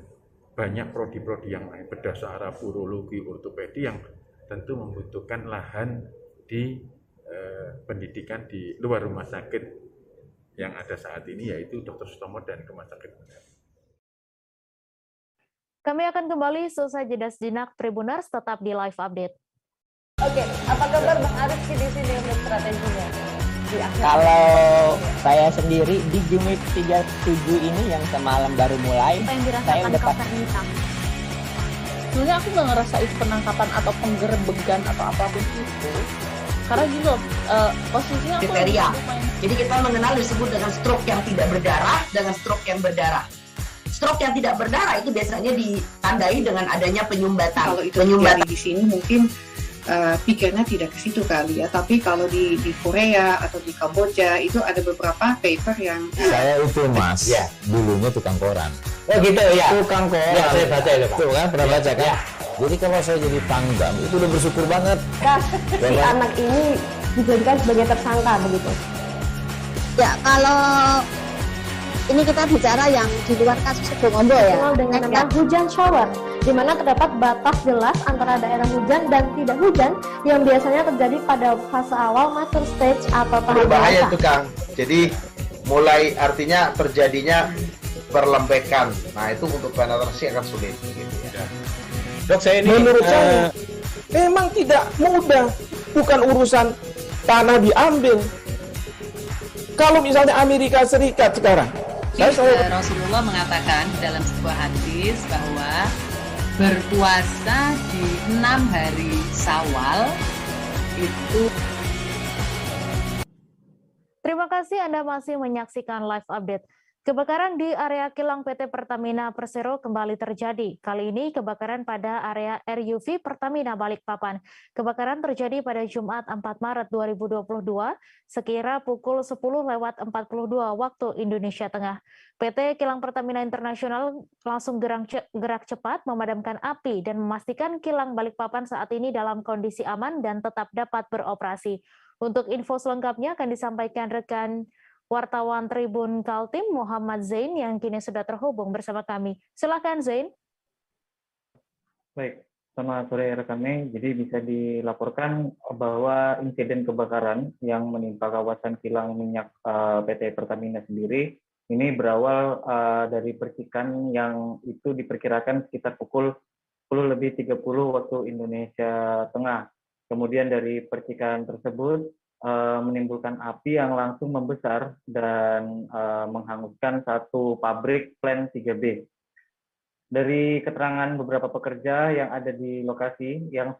banyak prodi-prodi yang lain, bedah saraf, urologi, ortopedi yang tentu membutuhkan lahan di pendidikan di luar rumah sakit yang ada saat ini, yaitu Dr. Sutomo dan Rumah Sakit Unair. Kami akan kembali selesai jeda sejenak. Tribuners tetap di live update. Oke, apa kabar Bang Arif di sini untuk strateginya? Kalau saya sendiri di Jumip 37 ini yang semalam baru mulai, saya udah sebenarnya aku nggak ngerasa itu penangkapan atau penggerbegan atau apapun itu, karena gitu posisinya aku kriteria. Jadi kita mengenal disebut dengan stroke yang tidak berdarah dengan stroke yang berdarah. Stroke yang tidak berdarah itu biasanya ditandai dengan adanya penyumbatan. Kalau itu terjadi di sini mungkin pikirnya tidak ke situ kali ya, tapi kalau di Korea atau di Kamboja itu ada beberapa paper yang saya itu Mas, ya, dulunya tukang koran. Oh gitu ya. Tukang koran. Ya, saya baca itu Pak. Tuh kan, pernah baca kan? Ya. Jadi kalau saya jadi pangdam itu udah bersyukur banget. Si anak ini dijadikan sebagai tersangka begitu. Ya, kalau ini kita bicara yang di luar kasus Sebongombo ya. Dengan nama hujan shower, di mana terdapat batas jelas antara daerah hujan dan tidak hujan yang biasanya terjadi pada fase awal mature stage atau tahap berbahaya itu Kang. Jadi mulai artinya terjadinya perlembekan. Nah itu untuk penetrasi akan sulit. Gitu ya. Dok, saya ini menurut saya memang tidak mudah, bukan urusan tanah diambil. Kalau misalnya Amerika Serikat sekarang, Rasulullah mengatakan dalam sebuah hadis bahwa berpuasa di 6 hari Syawal itu. Terima kasih Anda masih menyaksikan live update. Kebakaran di area kilang PT Pertamina Persero kembali terjadi. Kali ini kebakaran pada area RUV Pertamina Balikpapan. Kebakaran terjadi pada Jumat 4 Maret 2022 sekira pukul 10:42 waktu Indonesia Tengah. PT Kilang Pertamina Internasional langsung gerak cepat memadamkan api dan memastikan kilang Balikpapan saat ini dalam kondisi aman dan tetap dapat beroperasi. Untuk info selengkapnya akan disampaikan rekan wartawan Tribun Kaltim Muhammad Zain yang kini sudah terhubung bersama kami. Silakan Zain. Baik, selamat sore rekan Mei. Jadi bisa dilaporkan bahwa insiden kebakaran yang menimpa kawasan kilang minyak PT Pertamina sendiri ini berawal dari percikan yang itu diperkirakan sekitar pukul 10:30 waktu Indonesia Tengah. Kemudian dari percikan tersebut menimbulkan api yang langsung membesar dan menghanguskan satu pabrik plant 3B. Dari keterangan beberapa pekerja yang ada di lokasi yang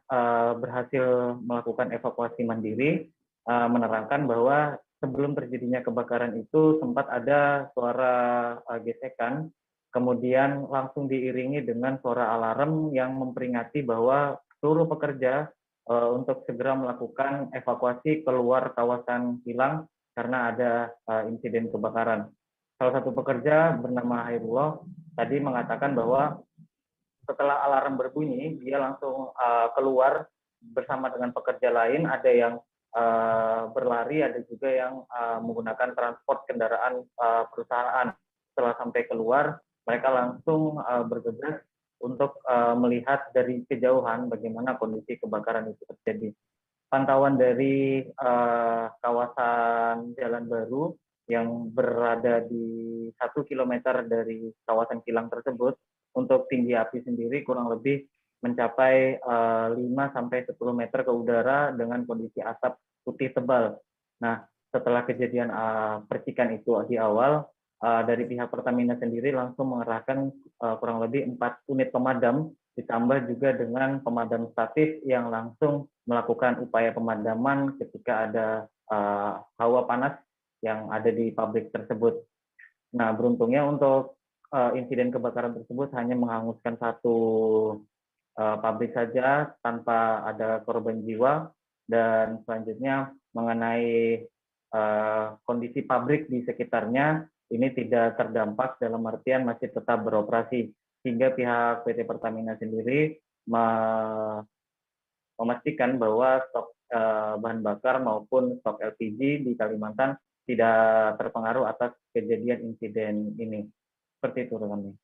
berhasil melakukan evakuasi mandiri, menerangkan bahwa sebelum terjadinya kebakaran itu sempat ada suara gesekan, kemudian langsung diiringi dengan suara alarm yang memperingati bahwa seluruh pekerja untuk segera melakukan evakuasi keluar kawasan kilang karena ada insiden kebakaran. salah satu pekerja bernama Hairullah tadi mengatakan bahwa setelah alarm berbunyi, dia langsung keluar bersama dengan pekerja lain. Ada yang berlari, ada juga yang menggunakan transport kendaraan perusahaan. Setelah sampai keluar, mereka langsung bergegas untuk melihat dari kejauhan bagaimana kondisi kebakaran itu terjadi. Pantauan dari kawasan Jalan Baru yang berada di 1 kilometer dari kawasan kilang tersebut, untuk tinggi api sendiri kurang lebih mencapai 5-10 meter ke udara dengan kondisi asap putih tebal. Nah, setelah kejadian percikan itu di awal, dari pihak Pertamina sendiri langsung mengerahkan kurang lebih 4 unit pemadam, ditambah juga dengan pemadam statis yang langsung melakukan upaya pemadaman ketika ada hawa panas yang ada di pabrik tersebut. Nah, beruntungnya untuk insiden kebakaran tersebut hanya menghanguskan 1 pabrik saja tanpa ada korban jiwa, dan selanjutnya mengenai kondisi pabrik di sekitarnya ini tidak terdampak dalam artian masih tetap beroperasi, sehingga pihak PT Pertamina sendiri memastikan bahwa stok bahan bakar maupun stok LPG di Kalimantan tidak terpengaruh atas kejadian insiden ini. Seperti itu, rekan.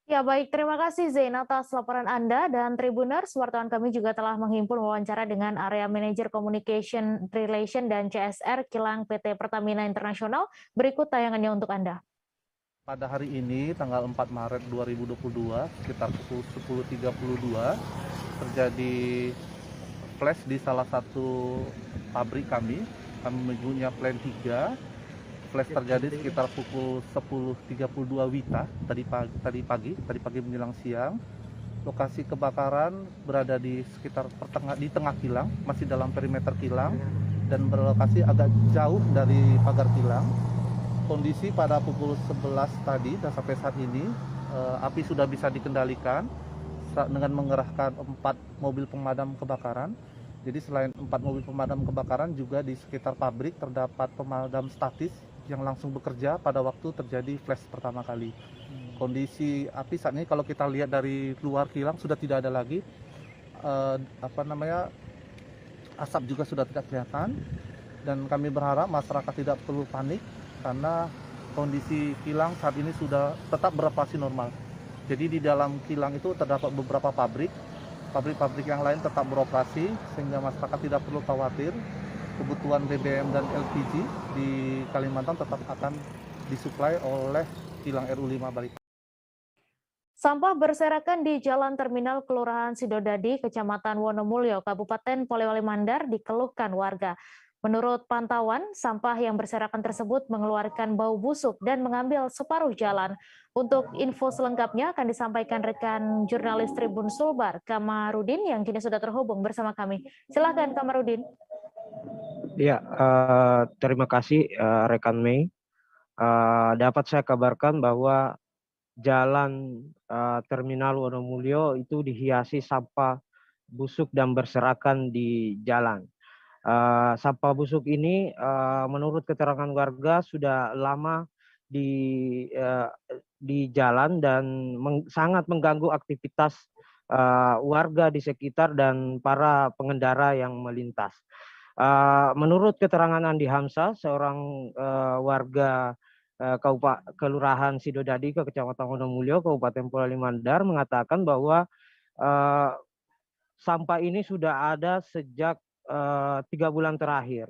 Ya baik, terima kasih Zain atas laporan Anda, dan Tribuners, wartawan kami juga telah menghimpun wawancara dengan Area Manager Communication Relation dan CSR Kilang PT Pertamina Internasional. Berikut tayangannya untuk Anda. Pada hari ini, tanggal 4 Maret 2022, sekitar pukul 10.32, terjadi flash di salah satu pabrik kami mempunyai Plant 3. Flash terjadi sekitar pukul 10.32 WITA tadi pagi menjelang siang. Lokasi kebakaran berada di sekitar tengah kilang, masih dalam perimeter kilang, dan berlokasi agak jauh dari pagar kilang. Kondisi pada pukul 11 tadi dan sampai saat ini api sudah bisa dikendalikan dengan mengerahkan 4 mobil pemadam kebakaran. Jadi selain 4 mobil pemadam kebakaran, juga di sekitar pabrik terdapat pemadam statis yang langsung bekerja pada waktu terjadi flash pertama kali. Kondisi api saat ini kalau kita lihat dari luar kilang sudah tidak ada lagi asap juga sudah tidak kelihatan, dan kami berharap masyarakat tidak perlu panik karena kondisi kilang saat ini sudah tetap beroperasi normal. Jadi di dalam kilang itu terdapat beberapa pabrik yang lain tetap beroperasi, sehingga masyarakat tidak perlu khawatir. Kebutuhan BBM dan LPG di Kalimantan tetap akan disuplai oleh kilang RU5 Balikpapan. Sampah berserakan di Jalan Terminal Kelurahan Sidodadi, Kecamatan Wonomulyo, Kabupaten Polewali Mandar dikeluhkan warga. Menurut pantauan, sampah yang berserakan tersebut mengeluarkan bau busuk dan mengambil separuh jalan. Untuk info selengkapnya akan disampaikan rekan jurnalis Tribun Sulbar, Kamarudin, yang kini sudah terhubung bersama kami. Silakan Kamarudin. Ya, terima kasih rekan Mei. Dapat saya kabarkan bahwa jalan Terminal Wonomulyo itu dihiasi sampah busuk dan berserakan di jalan. Sampah busuk ini menurut keterangan warga sudah lama di jalan dan sangat mengganggu aktivitas warga di sekitar dan para pengendara yang melintas. Menurut keterangan Andi Hamzah, seorang warga Kelurahan Sidodadi, Kecamatan Wonomulyo, Kabupaten Polewali Mandar, mengatakan bahwa sampah ini sudah ada sejak 3 bulan terakhir.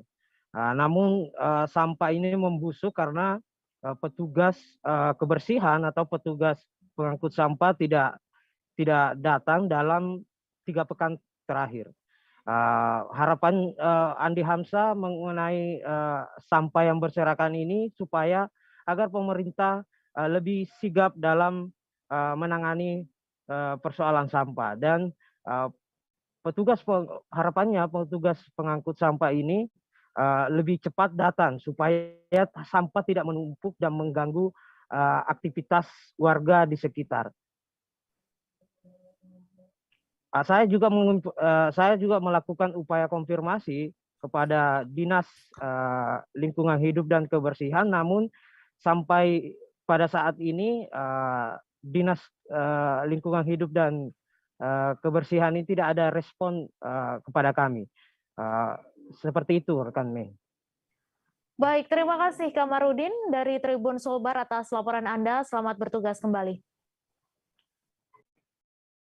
Namun sampah ini membusuk karena petugas kebersihan atau petugas pengangkut sampah tidak datang dalam 3 pekan terakhir. Harapan Andi Hamzah mengenai sampah yang berserakan ini supaya agar pemerintah lebih sigap dalam menangani persoalan sampah, dan harapannya petugas pengangkut sampah ini lebih cepat datang supaya sampah tidak menumpuk dan mengganggu aktivitas warga di sekitar. Saya juga melakukan upaya konfirmasi kepada Dinas Lingkungan Hidup dan Kebersihan, namun sampai pada saat ini Dinas Lingkungan Hidup dan Kebersihan ini tidak ada respon kepada kami. Seperti itu, rekan Mei. Baik, terima kasih Kamarudin dari Tribun Sulbar atas laporan Anda. Selamat bertugas kembali.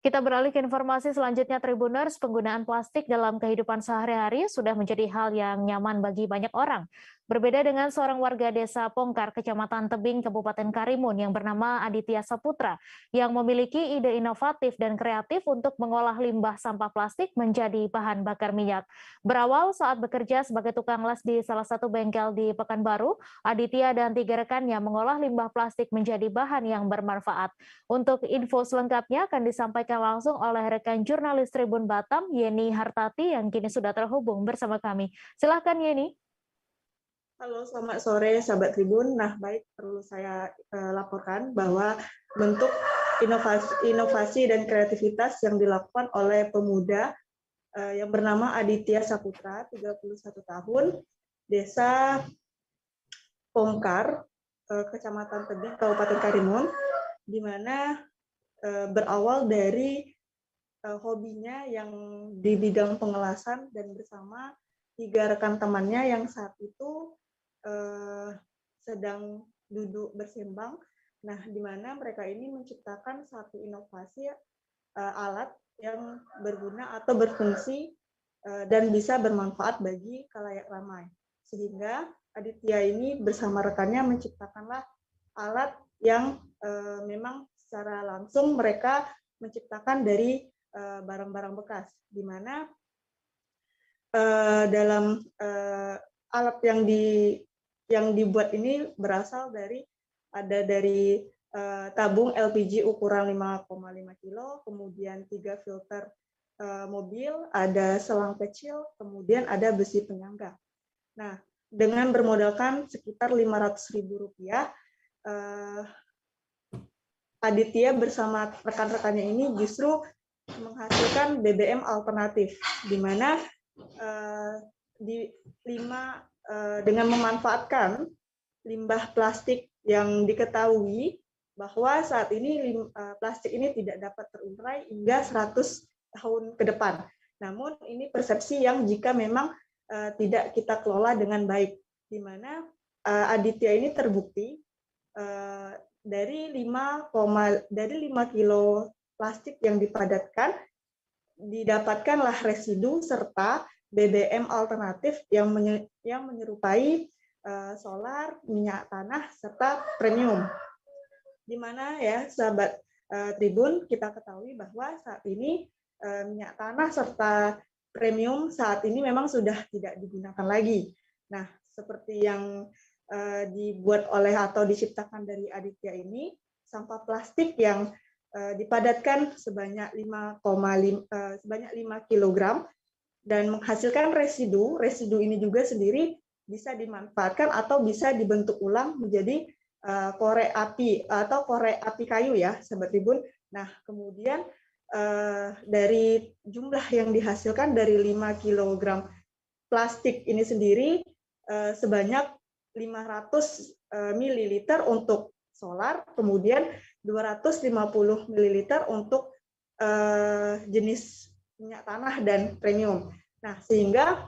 Kita beralih ke informasi selanjutnya, Tribuners. Penggunaan plastik dalam kehidupan sehari-hari sudah menjadi hal yang nyaman bagi banyak orang. Berbeda dengan seorang warga desa Pongkar, Kecamatan Tebing, Kabupaten Karimun yang bernama Aditya Saputra, yang memiliki ide inovatif dan kreatif untuk mengolah limbah sampah plastik menjadi bahan bakar minyak. Berawal saat bekerja sebagai tukang las di salah satu bengkel di Pekanbaru, Aditya dan 3 rekannya mengolah limbah plastik menjadi bahan yang bermanfaat. Untuk info selengkapnya akan disampaikan langsung oleh rekan jurnalis Tribun Batam, Yeni Hartati, yang kini sudah terhubung bersama kami. Silahkan Yeni. Halo, selamat sore sahabat Tribun. Nah, baik, perlu saya laporkan bahwa bentuk inovasi dan kreativitas yang dilakukan oleh pemuda yang bernama Aditya Saputra, 31 tahun, Desa Pongkar, Kecamatan Tebing, Kabupaten Karimun, di mana berawal dari hobinya yang di bidang pengelasan dan bersama 3 rekan temannya yang saat itu sedang duduk bersembang. Nah, di mana mereka ini menciptakan satu inovasi alat yang berguna atau berfungsi dan bisa bermanfaat bagi khalayak ramai. Sehingga Aditya ini bersama rekannya menciptakanlah alat yang memang secara langsung mereka menciptakan dari barang-barang bekas, di mana dalam alat yang dibuat ini berasal dari tabung LPG ukuran 5,5 kilo, kemudian 3 filter mobil, ada selang kecil, kemudian ada besi penyangga. Nah, dengan bermodalkan sekitar Rp500.000, Aditya bersama rekan-rekannya ini justru menghasilkan BBM alternatif, di mana dengan memanfaatkan limbah plastik yang diketahui bahwa saat ini plastik ini tidak dapat terurai hingga 100 tahun ke depan. Namun ini persepsi yang jika memang tidak kita kelola dengan baik, di mana Aditya ini terbukti dari 5 kilo plastik yang dipadatkan didapatkanlah residu serta BBM alternatif yang menyerupai solar, minyak tanah, serta premium. Di mana ya sahabat Tribun, kita ketahui bahwa saat ini minyak tanah serta premium saat ini memang sudah tidak digunakan lagi. Nah, seperti yang dibuat oleh atau diciptakan dari Aditya ini, sampah plastik yang dipadatkan sebanyak 5 kg dan menghasilkan residu. Residu ini juga sendiri bisa dimanfaatkan atau bisa dibentuk ulang menjadi korek api atau korek api kayu ya, sahabat Tribun. Nah, kemudian dari jumlah yang dihasilkan dari 5 kg plastik ini sendiri sebanyak 500 ml untuk solar, kemudian 250 ml untuk jenis minyak tanah dan premium. Nah, sehingga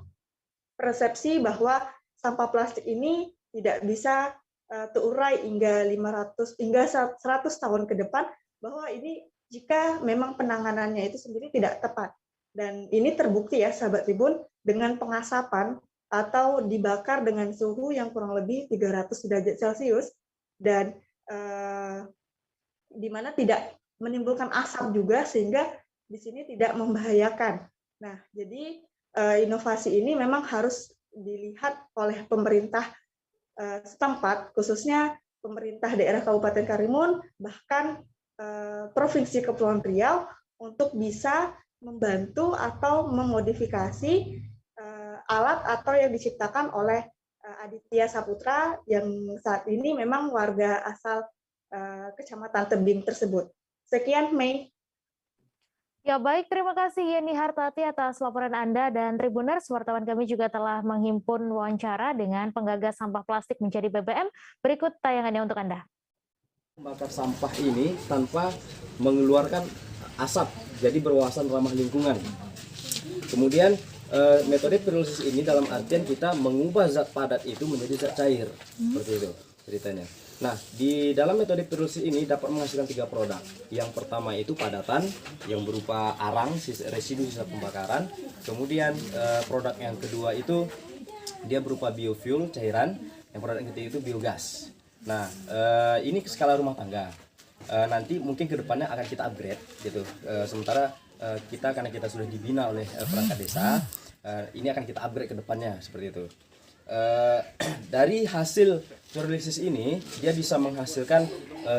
persepsi bahwa sampah plastik ini tidak bisa terurai hingga 100 tahun ke depan, bahwa ini jika memang penanganannya itu sendiri tidak tepat. Dan ini terbukti ya sahabat Tribun, dengan pengasapan atau dibakar dengan suhu yang kurang lebih 300 derajat Celcius, dan di mana tidak menimbulkan asap juga, sehingga di sini tidak membahayakan. Nah, jadi inovasi ini memang harus dilihat oleh pemerintah setempat, khususnya pemerintah daerah Kabupaten Karimun, bahkan Provinsi Kepulauan Riau, untuk bisa membantu atau memodifikasi alat atau yang diciptakan oleh Aditya Saputra yang saat ini memang warga asal Kecamatan Tebing tersebut. Sekian, Mei. Ya baik, terima kasih Yeni Hartati atas laporan Anda, dan Tribuners, wartawan kami juga telah menghimpun wawancara dengan penggagas sampah plastik menjadi BBM. Berikut tayangannya untuk Anda. Membakar sampah ini tanpa mengeluarkan asap, jadi berwawasan ramah lingkungan. Kemudian metode pirolisis ini dalam artian kita mengubah zat padat itu menjadi zat cair, seperti itu ceritanya. Nah, di dalam metode pirolisis ini dapat menghasilkan 3 produk. Yang pertama itu padatan yang berupa arang, residu sisa pembakaran. Kemudian produk yang kedua itu dia berupa biofuel cairan. Yang produk yang ketiga itu biogas. Nah, ini skala rumah tangga. Nanti mungkin kedepannya akan kita upgrade gitu. Sementara kita karena kita sudah dibina oleh perangkat desa, ini akan kita upgrade ke depannya seperti itu. Dari hasil pirolisis ini dia bisa menghasilkan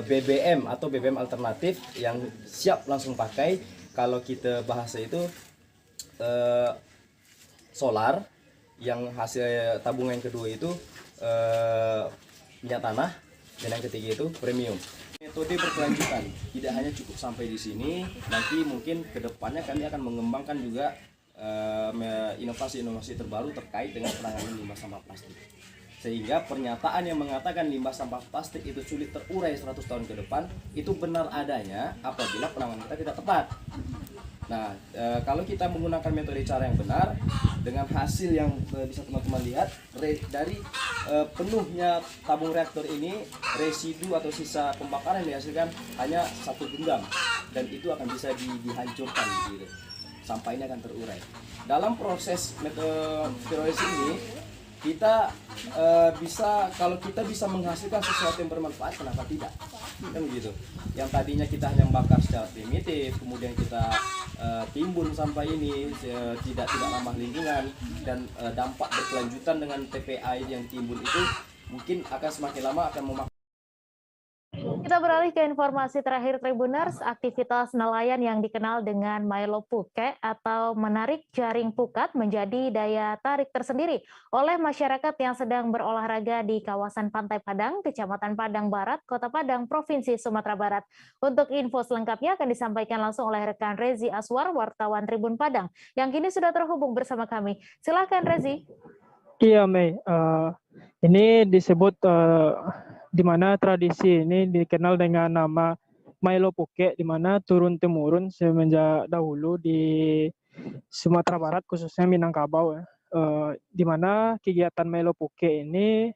BBM atau BBM alternatif yang siap langsung pakai. Kalau kita bahasa itu solar, yang hasil tabungan yang kedua itu minyak tanah, dan yang ketiga itu premium. Metode berkelanjutan, tidak hanya cukup sampai di sini. Nanti mungkin kedepannya kami akan mengembangkan juga inovasi-inovasi terbaru terkait dengan penanganan limbah sampah plastik. Sehingga pernyataan yang mengatakan limbah sampah plastik itu sulit terurai 100 tahun ke depan itu benar adanya apabila penanganan kita tidak tepat. Nah, kalau kita menggunakan metode cara yang benar dengan hasil yang bisa teman-teman lihat dari penuhnya tabung reaktor ini, residu atau sisa pembakaran yang dihasilkan hanya 1 genggam, dan itu akan bisa dihancurkan gitu. Sampah ini akan terurai. Dalam proses metode pirolisis ini kita kalau kita bisa menghasilkan sesuatu yang bermanfaat, kenapa tidak? Kan begitu. Yang tadinya kita hanya membakar secara primitif, kemudian kita timbun sampah ini tidak ramah lingkungan, dan dampak berkelanjutan dengan TPA yang timbun itu mungkin akan semakin lama akan memakan. Kita beralih ke informasi terakhir Tribuners. Aktivitas nelayan yang dikenal dengan Milo Puke atau menarik jaring pukat menjadi daya tarik tersendiri oleh masyarakat yang sedang berolahraga di kawasan Pantai Padang, Kecamatan Padang Barat, Kota Padang, Provinsi Sumatera Barat. Untuk info selengkapnya akan disampaikan langsung oleh rekan Rezi Aswar, wartawan Tribun Padang, yang kini sudah terhubung bersama kami. Silakan Rezi. Iya Mei, ini disebut di mana tradisi ini dikenal dengan nama Milo Puke, di mana turun-temurun semenjak dahulu di Sumatera Barat, khususnya Minangkabau, di mana kegiatan Milo Puke ini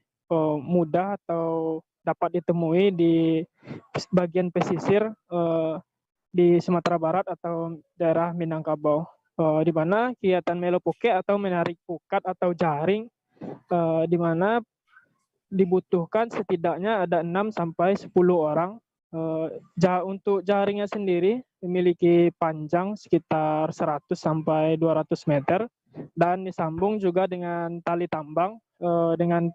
mudah atau dapat ditemui di bagian pesisir di Sumatera Barat atau daerah Minangkabau, di mana kegiatan Milo Puke atau menarik pukat atau jaring, di mana dibutuhkan setidaknya ada 6 sampai 10 orang. Untuk jaringnya sendiri memiliki panjang sekitar 100 sampai 200 meter dan disambung juga dengan tali tambang dengan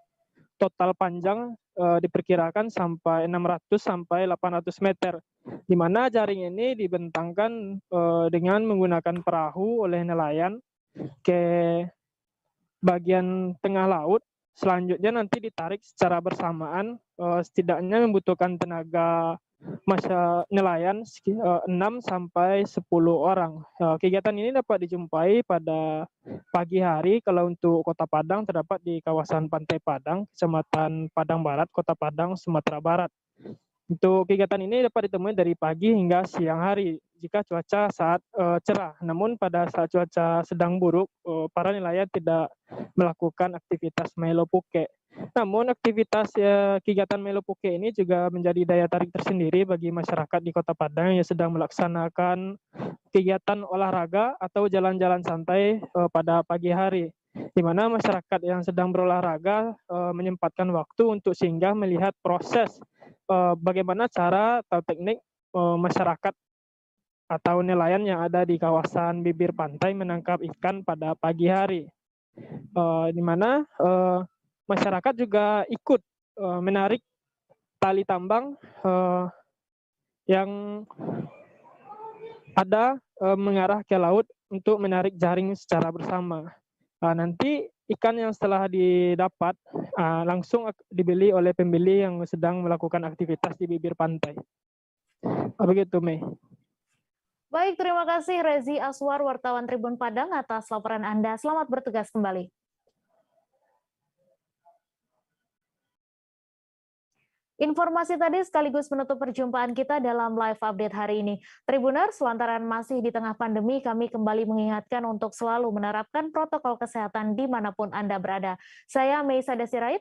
total panjang diperkirakan sampai 600 sampai 800 meter. Di mana jaring ini dibentangkan dengan menggunakan perahu oleh nelayan ke bagian tengah laut. Selanjutnya nanti ditarik secara bersamaan, setidaknya membutuhkan tenaga nelayan 6 sampai 10 orang. Kegiatan ini dapat dijumpai pada pagi hari kalau untuk Kota Padang terdapat di kawasan Pantai Padang, Kecamatan Padang Barat, Kota Padang, Sumatera Barat. Untuk kegiatan ini dapat ditemui dari pagi hingga siang hari jika cuaca saat cerah. Namun pada saat cuaca sedang buruk, para nelayan tidak melakukan aktivitas Milo Puke. Namun aktivitas kegiatan Milo Puke ini juga menjadi daya tarik tersendiri bagi masyarakat di Kota Padang yang sedang melaksanakan kegiatan olahraga atau jalan-jalan santai pada pagi hari, di mana masyarakat yang sedang berolahraga menyempatkan waktu untuk singgah melihat proses bagaimana cara atau teknik masyarakat atau nelayan yang ada di kawasan bibir pantai menangkap ikan pada pagi hari, di mana masyarakat juga ikut menarik tali tambang yang ada mengarah ke laut untuk menarik jaring secara bersama. Nanti ikan yang setelah didapat langsung dibeli oleh pembeli yang sedang melakukan aktivitas di bibir pantai. Begitu, Mei. Baik, terima kasih Rezi Aswar, wartawan Tribun Padang atas laporan Anda. Selamat bertugas kembali. Informasi tadi sekaligus menutup perjumpaan kita dalam live update hari ini. Tribuners, lantaran masih di tengah pandemi, kami kembali mengingatkan untuk selalu menerapkan protokol kesehatan dimanapun Anda berada. Saya Meisa Desirait,